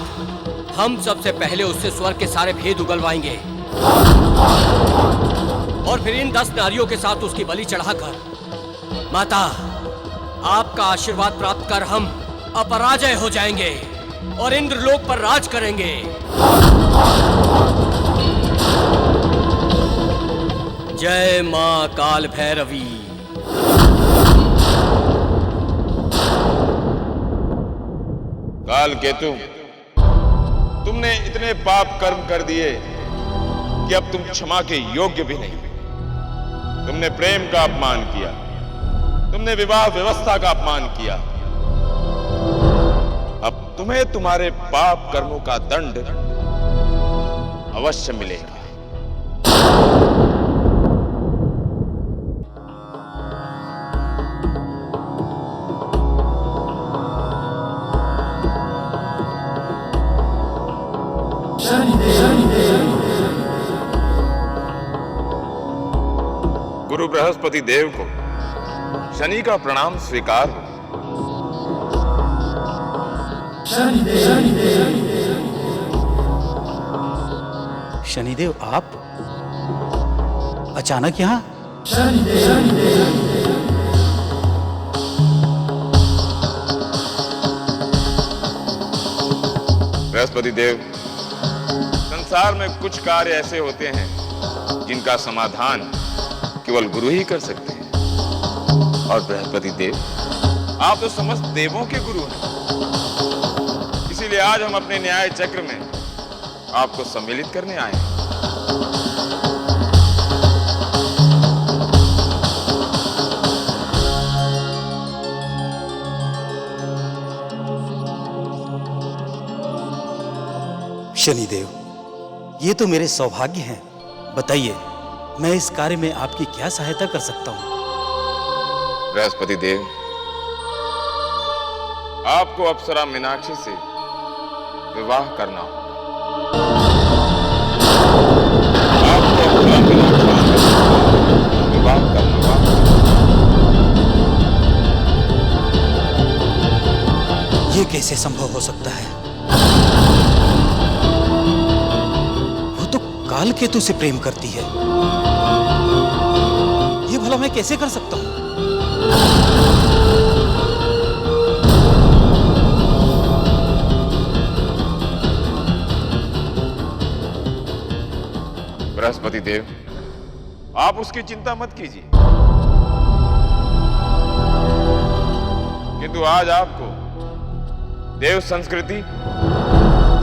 Speaker 8: हम सबसे पहले उससे स्वर्ग के सारे भेद उगलवाएंगे और फिर इन 10 नारियों के साथ उसकी बलि चढ़ाकर माता आपका आशीर्वाद प्राप्त कर हम अपराजय हो जाएंगे और इंद्रलोक पर राज करेंगे। जय मां काल भैरवी।
Speaker 6: काल केतु, तुमने इतने पाप कर्म कर दिए कि अब तुम क्षमा के योग्य भी नहीं। तुमने प्रेम का अपमान किया, तुमने विवाह व्यवस्था का अपमान किया। अब तुम्हें तुम्हारे पाप कर्मों का दंड अवश्य मिलेगा। गुरु बृहस्पति देव को शनि का प्रणाम स्वीकार हो।
Speaker 2: शनिदेव, आप अचानक यहाँ?
Speaker 6: बृहस्पति देव, संसार में कुछ कार्य ऐसे होते हैं जिनका समाधान केवल गुरु ही कर सकते हैं। और बृहस्पति देव, आप तो समस्त देवों के गुरु हैं। इसीलिए आज हम अपने न्याय चक्र में आपको सम्मिलित करने आए हैं।
Speaker 2: शनिदेव, ये तो मेरे सौभाग्य हैं। बताइए, मैं इस कार्य में आपकी क्या सहायता कर सकता हूँ?
Speaker 6: बृहस्पति देव, आपको अप्सरा मीनाक्षी से विवाह करना होगा। आपको अप्सरा मीनाक्षी से विवाह करना होगा।
Speaker 2: ये कैसे संभव हो सकता है? वो तो काल केतु से प्रेम करती है। ये भला मैं कैसे कर सकता हूँ?
Speaker 6: बृहस्पति देव, आप उसकी चिंता मत कीजिए, किंतु आज आपको देव संस्कृति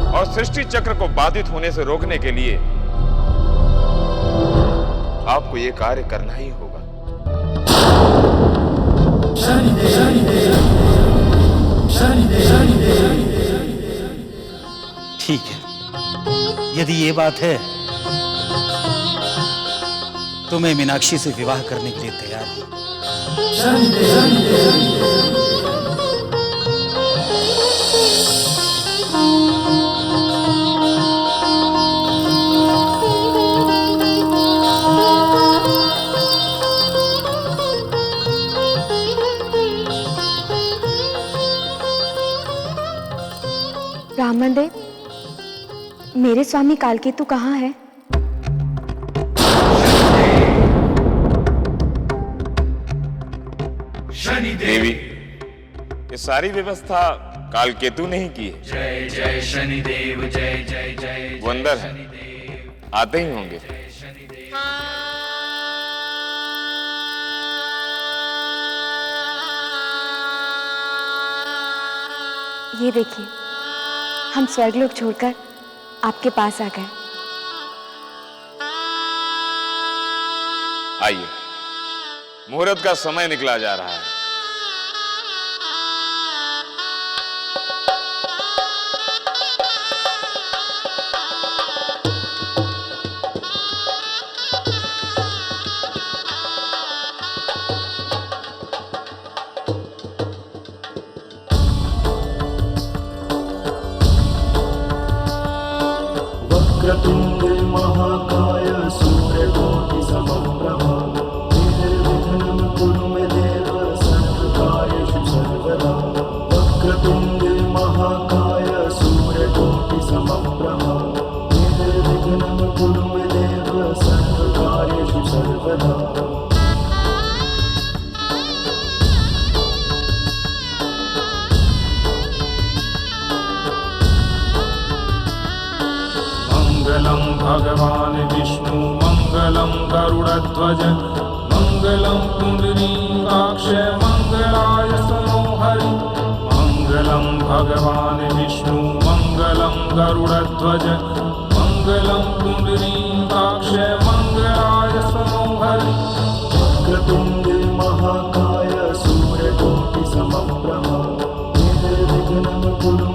Speaker 6: और सृष्टि चक्र को बाधित होने से रोकने के लिए आपको यह कार्य करना ही होगा।
Speaker 2: ठीक है, यदि ये बात है तो मैं मीनाक्षी से विवाह करने के लिए तैयार हूं।
Speaker 10: ब्राह्मण देव, मेरे स्वामी कालकेतु कहाँ है?
Speaker 6: देवी, ये सारी व्यवस्था कालकेतु ने ही की है।
Speaker 12: जय जय शनिदेव, जय जय जय।
Speaker 6: वो अंदर है, आते ही होंगे।
Speaker 10: ये देखिए, हम स्वर्गलोक छोड़कर आपके पास आ गए।
Speaker 6: आइए, मुहूर्त का समय निकला जा रहा है।
Speaker 12: वक्रतुंड महाकाय सूर्यकोटि समप्रभा निर्विघ्नं कुरु मे देव सर्वकार्येषु सर्वदा। वक्रतुंड महाकाय सूर्यकोटि समप्रभा निर्विघ्नं कुरु मे देव सर्वकार्येषु सर्वदा। मंगलम भगवान विष्णु मंगलम गरुड़ध्वज मंगलम पुंडरीकाक्ष मंगलाय मनोहरि। मंगलम भगवान विष्णु मंगलम गरुड़ध्वज मंगलम पुंडरीकाक्ष मंगलाय मनोहरि। वक्रतुंड महाकाय सूर्यकोटि समप्रभा निर्विघ्नं कुरु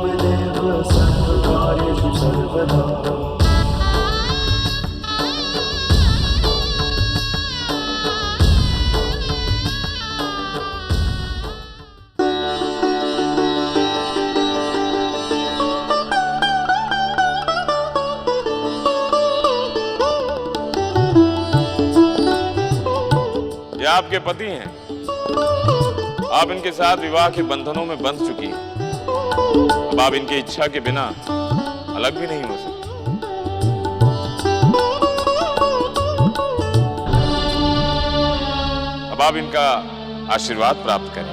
Speaker 6: आपके पति हैं। आप इनके साथ विवाह के बंधनों में बंध चुकी हैं। अब आप इनकी इच्छा के बिना अलग भी नहीं हो सकती। अब आप इनका आशीर्वाद प्राप्त करें।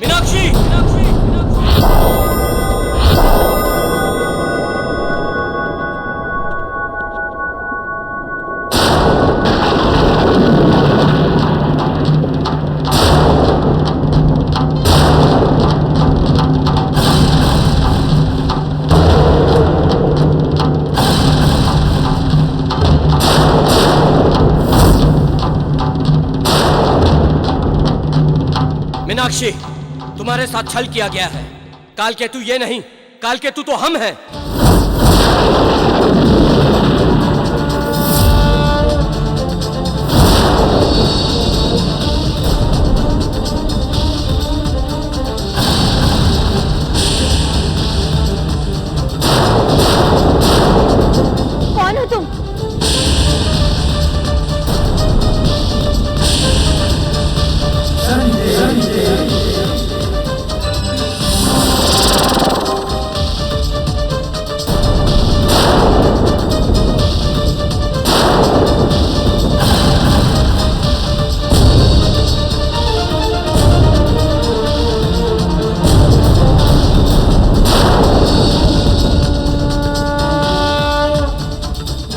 Speaker 8: मीनाक्षी, मीनाक्षी, तुम्हारे साथ छल किया गया है। कालकेतु ये नहीं, कालकेतु तो हम हैं।
Speaker 10: कौन हो तुम?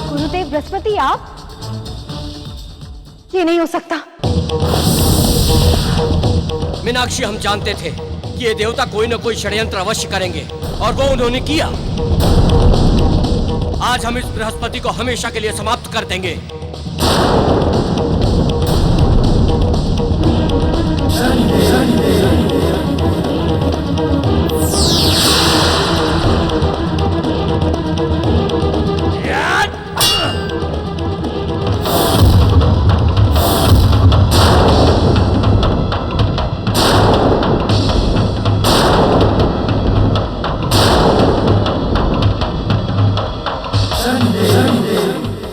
Speaker 10: गुरुदेव बृहस्पति, आप? ये नहीं हो सकता।
Speaker 8: मीनाक्षी, हम जानते थे कि ये देवता कोई न कोई षड्यंत्र अवश्य करेंगे, और वो उन्होंने किया। आज हम इस बृहस्पति को हमेशा के लिए समाप्त कर देंगे।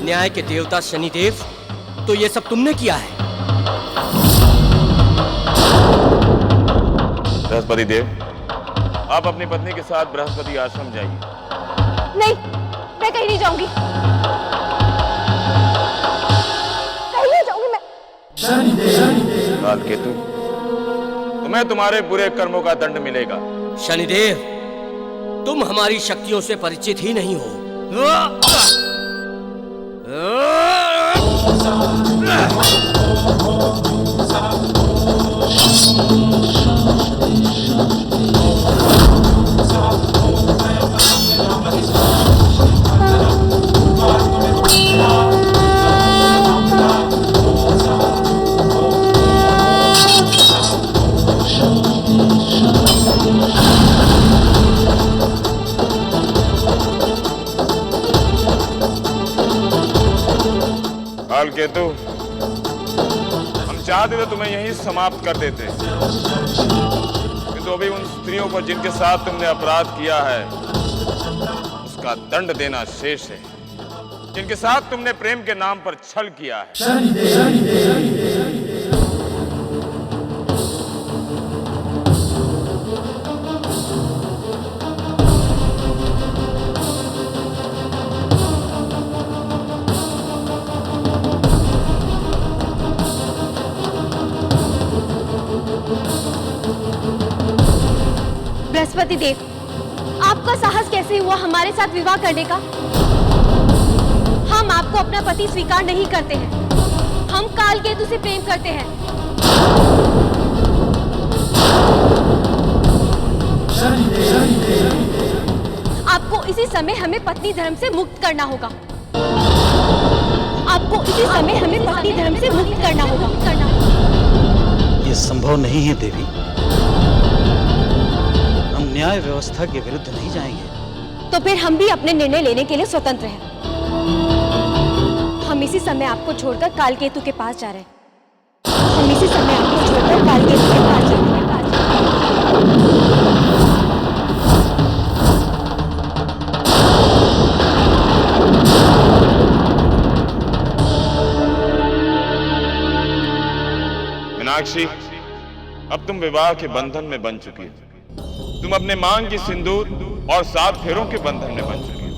Speaker 8: न्याय के देवता शनिदेव, तो ये सब तुमने किया है?
Speaker 6: बृहस्पति देव, आप अपनी पत्नी के साथ बृहस्पति आश्रम जाइए।
Speaker 10: नहीं, मैं कहीं नहीं जाऊंगी। कहीं नहीं जाऊंगी मैं।
Speaker 6: कालकेतु, तुम्हें तुम्हारे बुरे कर्मों का दंड मिलेगा।
Speaker 8: शनिदेव, तुम हमारी शक्तियों से परिचित ही नहीं हो।
Speaker 6: कालकेतु, हम चाहते तो तुम्हें यहीं समाप्त कर देते, किंतु अभी उन स्त्रियों को जिनके साथ तुमने अपराध किया है उसका दंड देना शेष है, जिनके साथ तुमने प्रेम के नाम पर छल किया है।
Speaker 10: बृहस्पति देव, आपका साहस कैसे हुआ हमारे साथ विवाह करने का? हम आपको अपना पति स्वीकार नहीं करते हैं। हम कालकेतु से प्रेम करते हैं। आपको इसी समय हमें पत्नी धर्म से मुक्त करना होगा। आपको इसी समय हमें पत्नी धर्म से मुक्त करना होगा।
Speaker 2: ये संभव नहीं है देवी। हम न्याय व्यवस्था के विरुद्ध नहीं जाएंगे।
Speaker 10: तो फिर हम भी अपने निर्णय लेने के लिए स्वतंत्र हैं। हम इसी समय आपको छोड़कर कालकेतु के पास जा रहे हैं। हम इसी समय आपको छोड़कर कालकेतु के पास जा रहे हैं।
Speaker 6: मीनाक्षी, अब तुम विवाह के बंधन में बन चुकी हो। तुम अपने मांग की सिंदूर और 7 फेरों के बंधन में बन चुकी हो।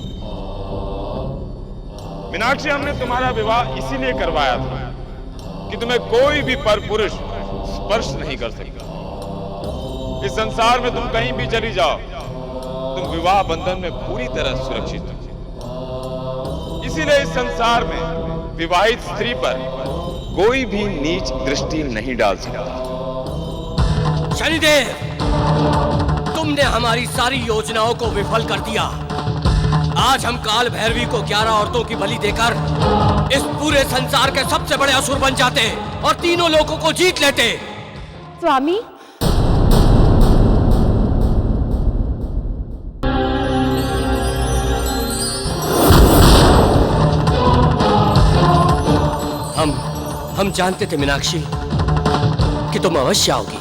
Speaker 6: मीनाक्षी, हमने तुम्हारा विवाह इसीलिए करवाया था कि तुम्हें कोई भी परपुरुष स्पर्श नहीं कर सकता। इस संसार में तुम कहीं भी चली जाओ, तुम विवाह बंधन में पूरी तरह सुरक्षित हो। इसीलिए इस संसार में विवाहित स्त्री पर कोई भी नीच दृष्टि नहीं डाल सकता।
Speaker 8: शनिदेव, तुमने हमारी सारी योजनाओं को विफल कर दिया। आज हम काल भैरवी को 11 औरतों की बलि देकर इस पूरे संसार के सबसे बड़े असुर बन जाते और तीनों लोगों को जीत लेते।
Speaker 10: स्वामी,
Speaker 8: हम जानते थे मीनाक्षी कि तुम अवश्य आओगी।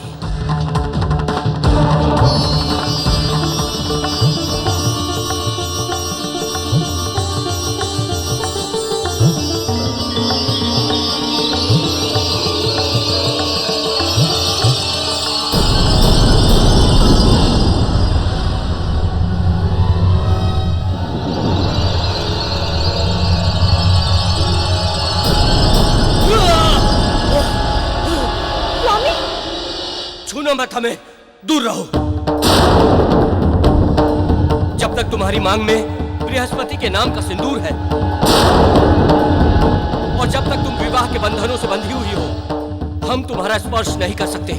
Speaker 8: मत, हमें दूर रहो। जब तक तुम्हारी मांग में बृहस्पति के नाम का सिंदूर है और जब तक तुम विवाह के बंधनों से बंधी हुई हो, हम तुम्हारा स्पर्श नहीं कर सकते।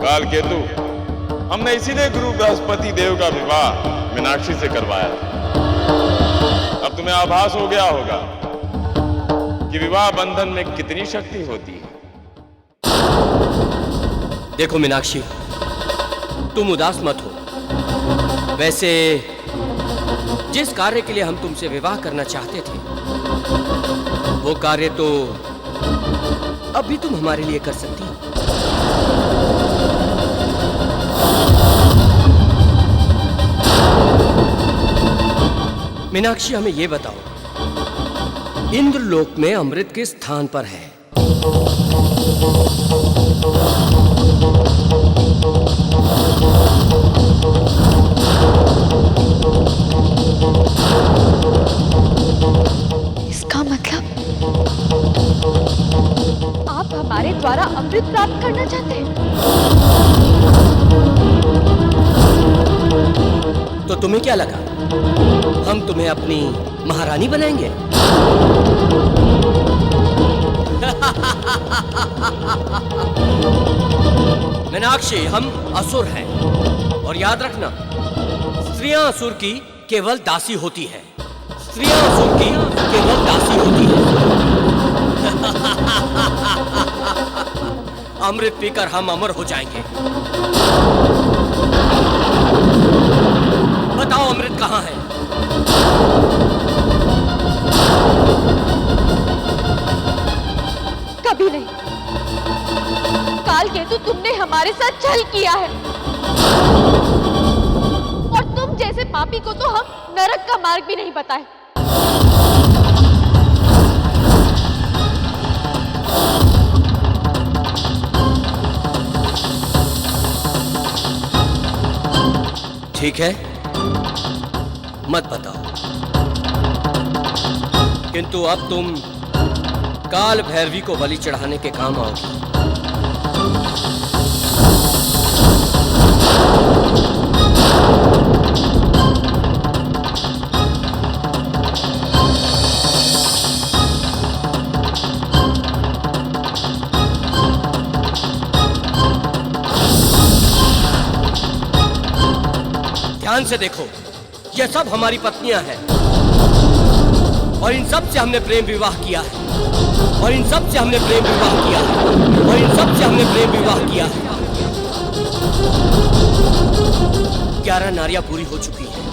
Speaker 6: कालकेतु, हमने इसीलिए गुरु बृहस्पति देव का विवाह मीनाक्षी से करवाया। अब तुम्हें आभास हो गया होगा कि विवाह बंधन में कितनी शक्ति होती है।
Speaker 8: देखो मीनाक्षी, तुम उदास मत हो। वैसे जिस कार्य के लिए हम तुमसे विवाह करना चाहते थे, वो कार्य तो अभी तुम हमारे लिए कर सकती हो। मीनाक्षी, हमें ये बताओ, इंद्रलोक में अमृत किस स्थान पर है?
Speaker 10: इसका मतलब आप हमारे द्वारा अमृत प्राप्त करना चाहते हैं?
Speaker 8: तो तुम्हें क्या लगा, हम तुम्हें अपनी महारानी बनाएंगे? मीनाक्षी, हम असुर हैं और याद रखना, स्त्रियां असुर की केवल दासी होती है। स्त्रियां असुर की केवल दासी होती है। अमृत पीकर हम अमर हो जाएंगे। बताओ, अमृत कहाँ है?
Speaker 10: कभी नहीं। कालकेतु, तुमने हमारे साथ छल किया है और तुम जैसे पापी को तो हम नरक का मार्ग भी नहीं बताए।
Speaker 8: ठीक है, मत बताओ, किंतु अब तुम काल भैरवी को बलि चढ़ाने के काम आओगी। ध्यान से देखो, ये सब हमारी पत्नियां हैं और इन सब से हमने प्रेम विवाह किया है और इन सब से हमने प्रेम विवाह किया है और इन सब से हमने प्रेम विवाह किया है। 11 नारियां पूरी हो चुकी हैं।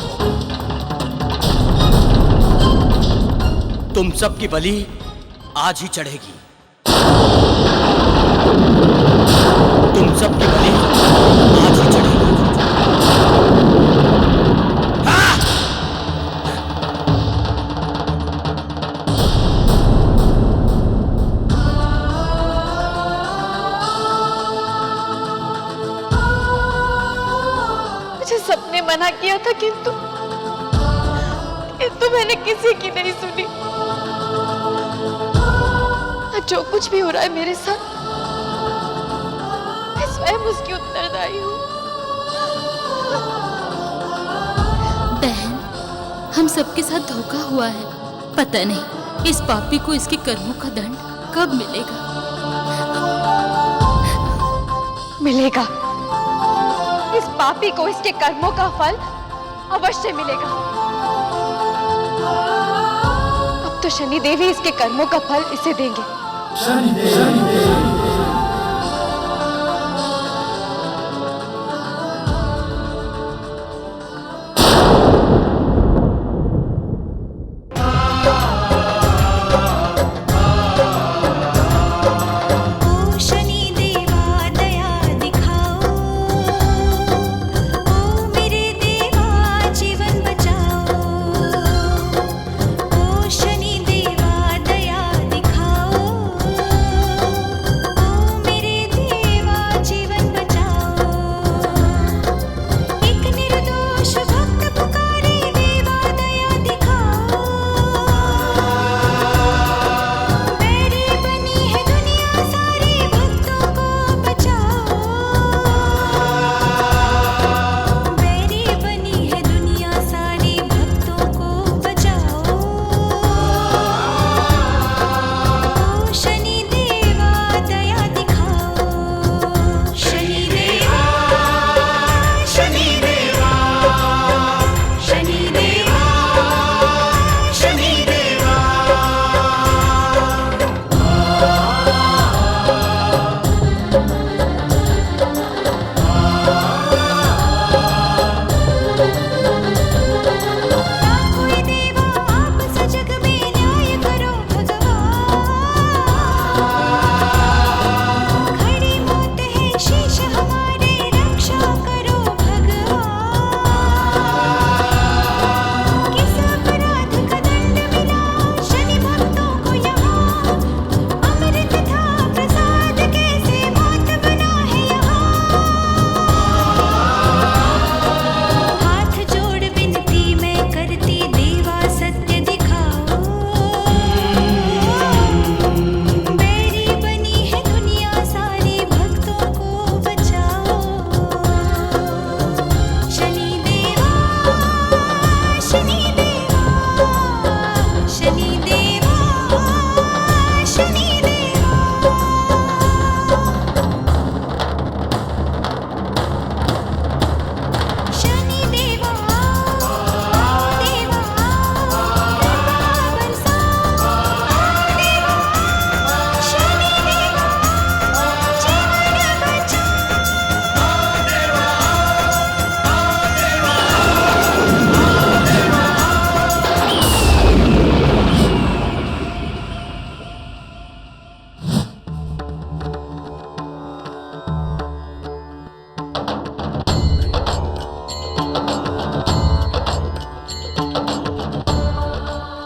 Speaker 8: तुम सबकी बलि आज ही चढ़ेगी। तुम सबकी बलि आज ही चढ़ेगी।
Speaker 10: मना किया था, किंतु मैंने किसी की नहीं सुनी। जो कुछ भी हो रहा है मेरे साथ, मैं स्वयं उसकी उत्तरदायी हूँ।
Speaker 5: बहन, हम सबके साथ धोखा हुआ है। पता नहीं इस पापी को इसके कर्मों का दंड कब मिलेगा।
Speaker 10: मिलेगा, इस पापी को इसके कर्मों का फल अवश्य मिलेगा। अब तो शनिदेव ही इसके कर्मों का फल इसे देंगे।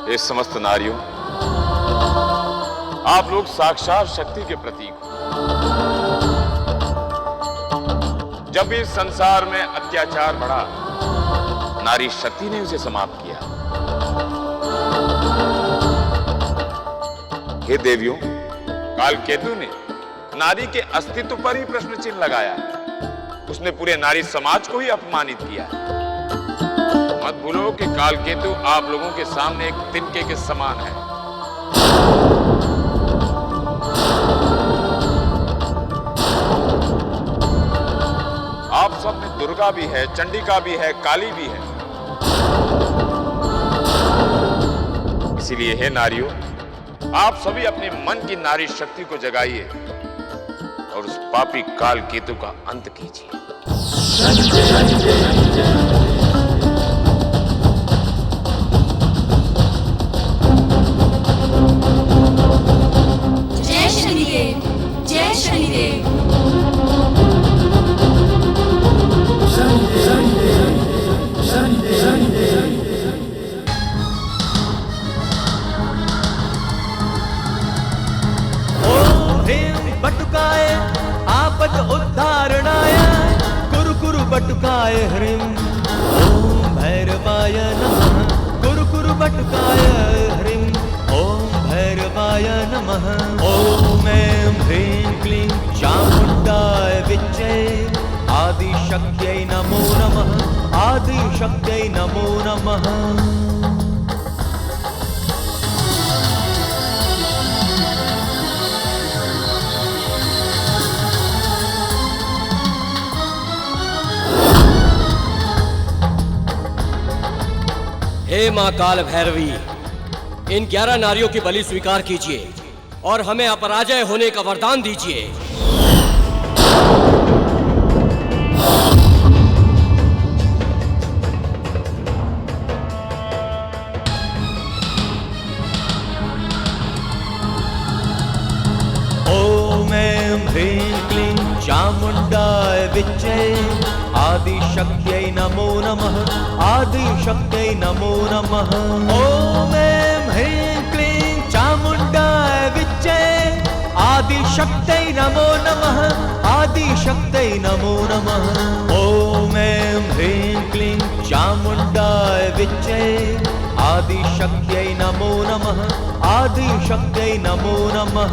Speaker 6: हे समस्त नारियों, आप लोग साक्षात शक्ति के प्रतीक हो। जब इस संसार में अत्याचार बढ़ा, नारी शक्ति ने उसे समाप्त किया। हे देवियों, कालकेतु ने नारी के अस्तित्व पर ही प्रश्न चिन्ह लगाया। उसने पूरे नारी समाज को ही अपमानित किया। मत भूलो कि कालकेतु आप लोगों के सामने एक तिनके के समान है। आप सब में दुर्गा भी है, चंडिका भी है, काली भी है। इसीलिए हे नारियों, आप सभी अपने मन की नारी शक्ति को जगाइए और उस पापी कालकेतु का अंत कीजिए।
Speaker 5: जय शनिदेव, जय शनिदेव।
Speaker 13: ओम ह्रीं बटुकाय आपद उद्धारणाय, कुरु कुरु बटुकाय ह्रीं। भैरवाय नमः कुरु कुरु बटुकाय ह्रीं ॐ भैरवाय नमः ॐ ऐं ह्रीं क्लीं चामुण्डाय विच्चे आदिशक्त्यै नमो नमः आदिशक्त्यै नमो नमः।
Speaker 8: हे मां काल भैरवी, इन 11 नारियों की बलि स्वीकार कीजिए और हमें अपराजय होने का वरदान दीजिए।
Speaker 13: ॐ ऐं ह्रीं क्लीं चामुण्डाय विच्चे आदिशक्त्यै नमो नमः आदिशक्त्यै नमो नमः। ॐ ऐं ह्रीं क्लीं चामुण्डाय विच्चे आदिशक्त्यै नमो नमः आदिशक्त्यै नमो नमः। ॐ ऐं ह्रीं क्लीं चामुण्डाय विच्चे आदिशक्त्यै नमो नमः आदिशक्त्यै नमो नमः।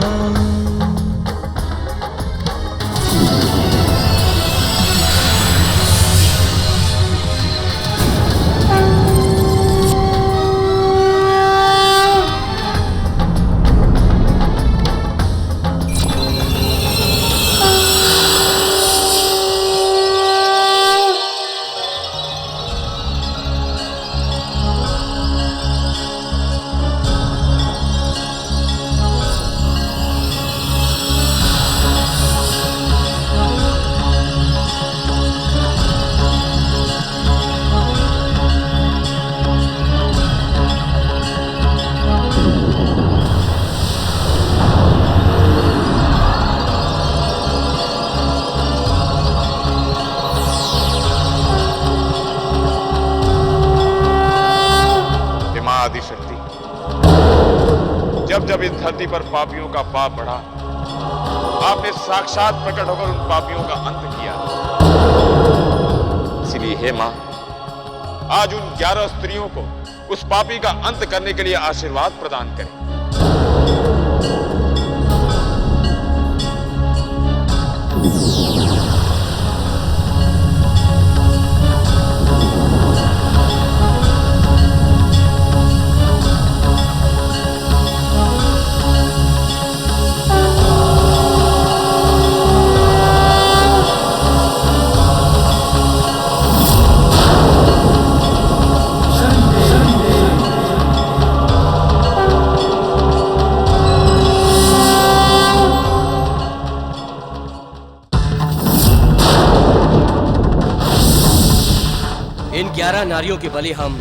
Speaker 6: आदिशक्ति, जब जब इस धरती पर पापियों का पाप बढ़ा, आपने साक्षात प्रकट होकर उन पापियों का अंत किया। इसलिए हे मां, आज उन 11 स्त्रियों को उस पापी का अंत करने के लिए आशीर्वाद प्रदान करें।
Speaker 8: इन 11 नारियों की बलि हम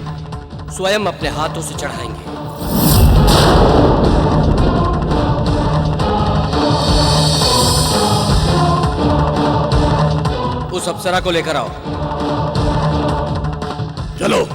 Speaker 8: स्वयं अपने हाथों से चढ़ाएंगे। उस अप्सरा को लेकर आओ।
Speaker 4: चलो।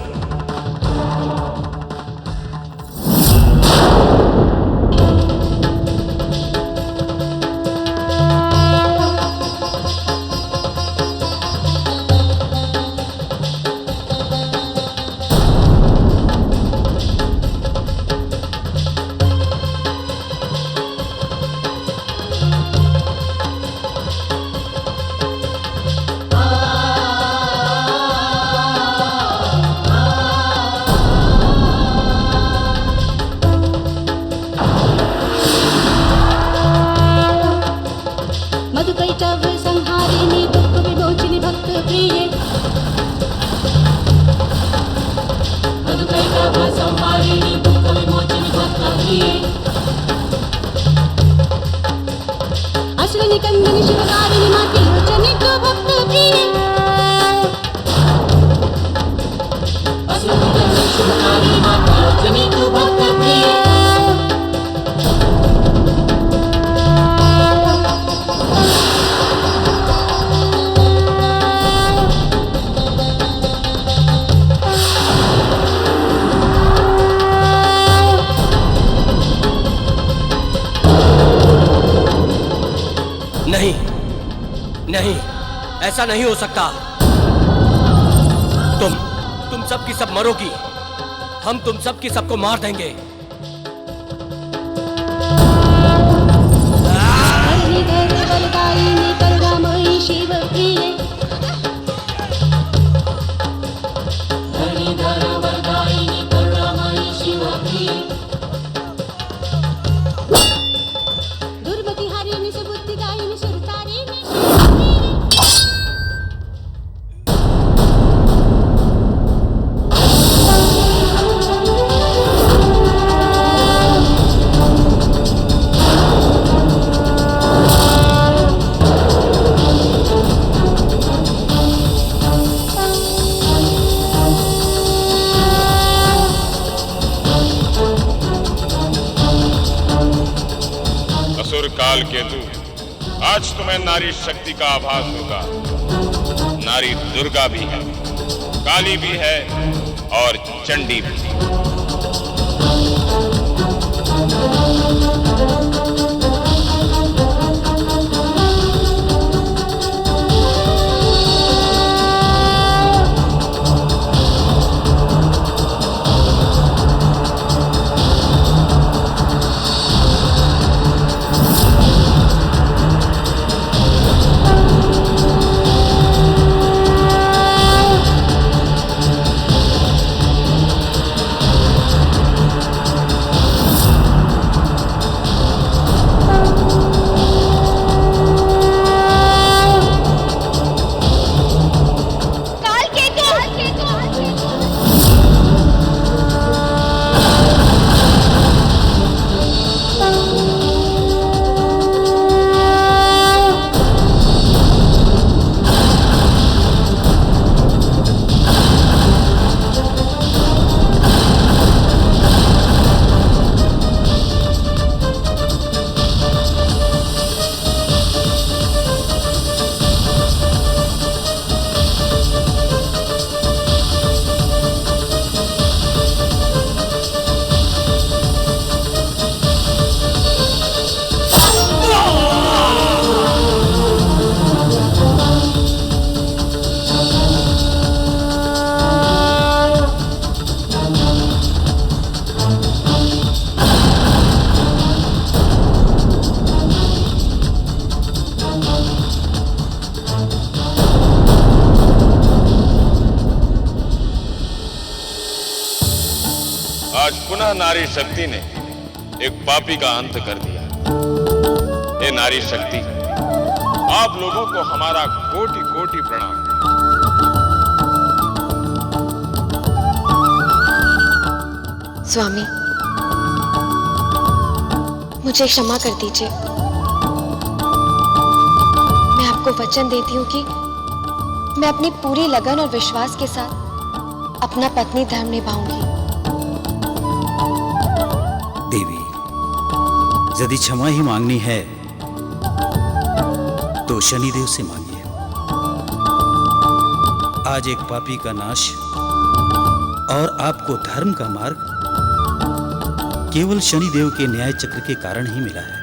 Speaker 8: नहीं, नहीं, ऐसा नहीं हो सकता। तुम सब की सब मरोगी। हम तुम सब की सबको मार देंगे।
Speaker 6: काल केतु, आज तुम्हें नारी शक्ति का आभास होगा। नारी दुर्गा भी है, काली भी है और चंडी भी। आज पुनः नारी शक्ति ने एक पापी का अंत कर दिया। हे नारी शक्ति, आप लोगों को हमारा कोटि कोटि प्रणाम।
Speaker 10: स्वामी, मुझे क्षमा कर दीजिए। मैं आपको वचन देती हूँ कि मैं अपनी पूरी लगन और विश्वास के साथ अपना पत्नी धर्म निभाऊंगी।
Speaker 14: देवी, यदि क्षमा ही मांगनी है तो शनिदेव से मांगिए। आज एक पापी का नाश और आपको धर्म का मार्ग केवल शनिदेव के न्याय चक्र के कारण ही मिला है।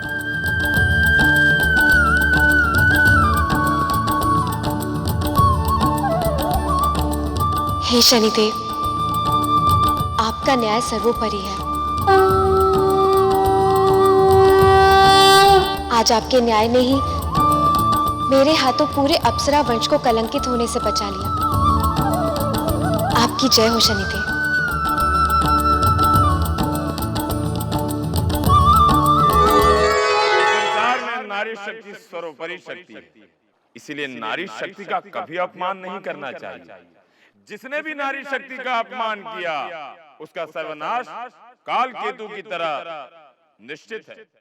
Speaker 10: हे शनिदेव, आपका न्याय सर्वोपरि है। आज आपके न्याय ने ही मेरे हाथों पूरे अप्सरा वंश को कलंकित होने से बचा लिया। आपकी जय हो शनिदेव।
Speaker 6: संसार में नारी शक्ति सर्वोपरि शक्ति है, इसीलिए नारी शक्ति का कभी अपमान नहीं करना चाहिए। जिसने भी नारी शक्ति का अपमान किया उसका सर्वनाश काल केतु की तरह निश्चित है।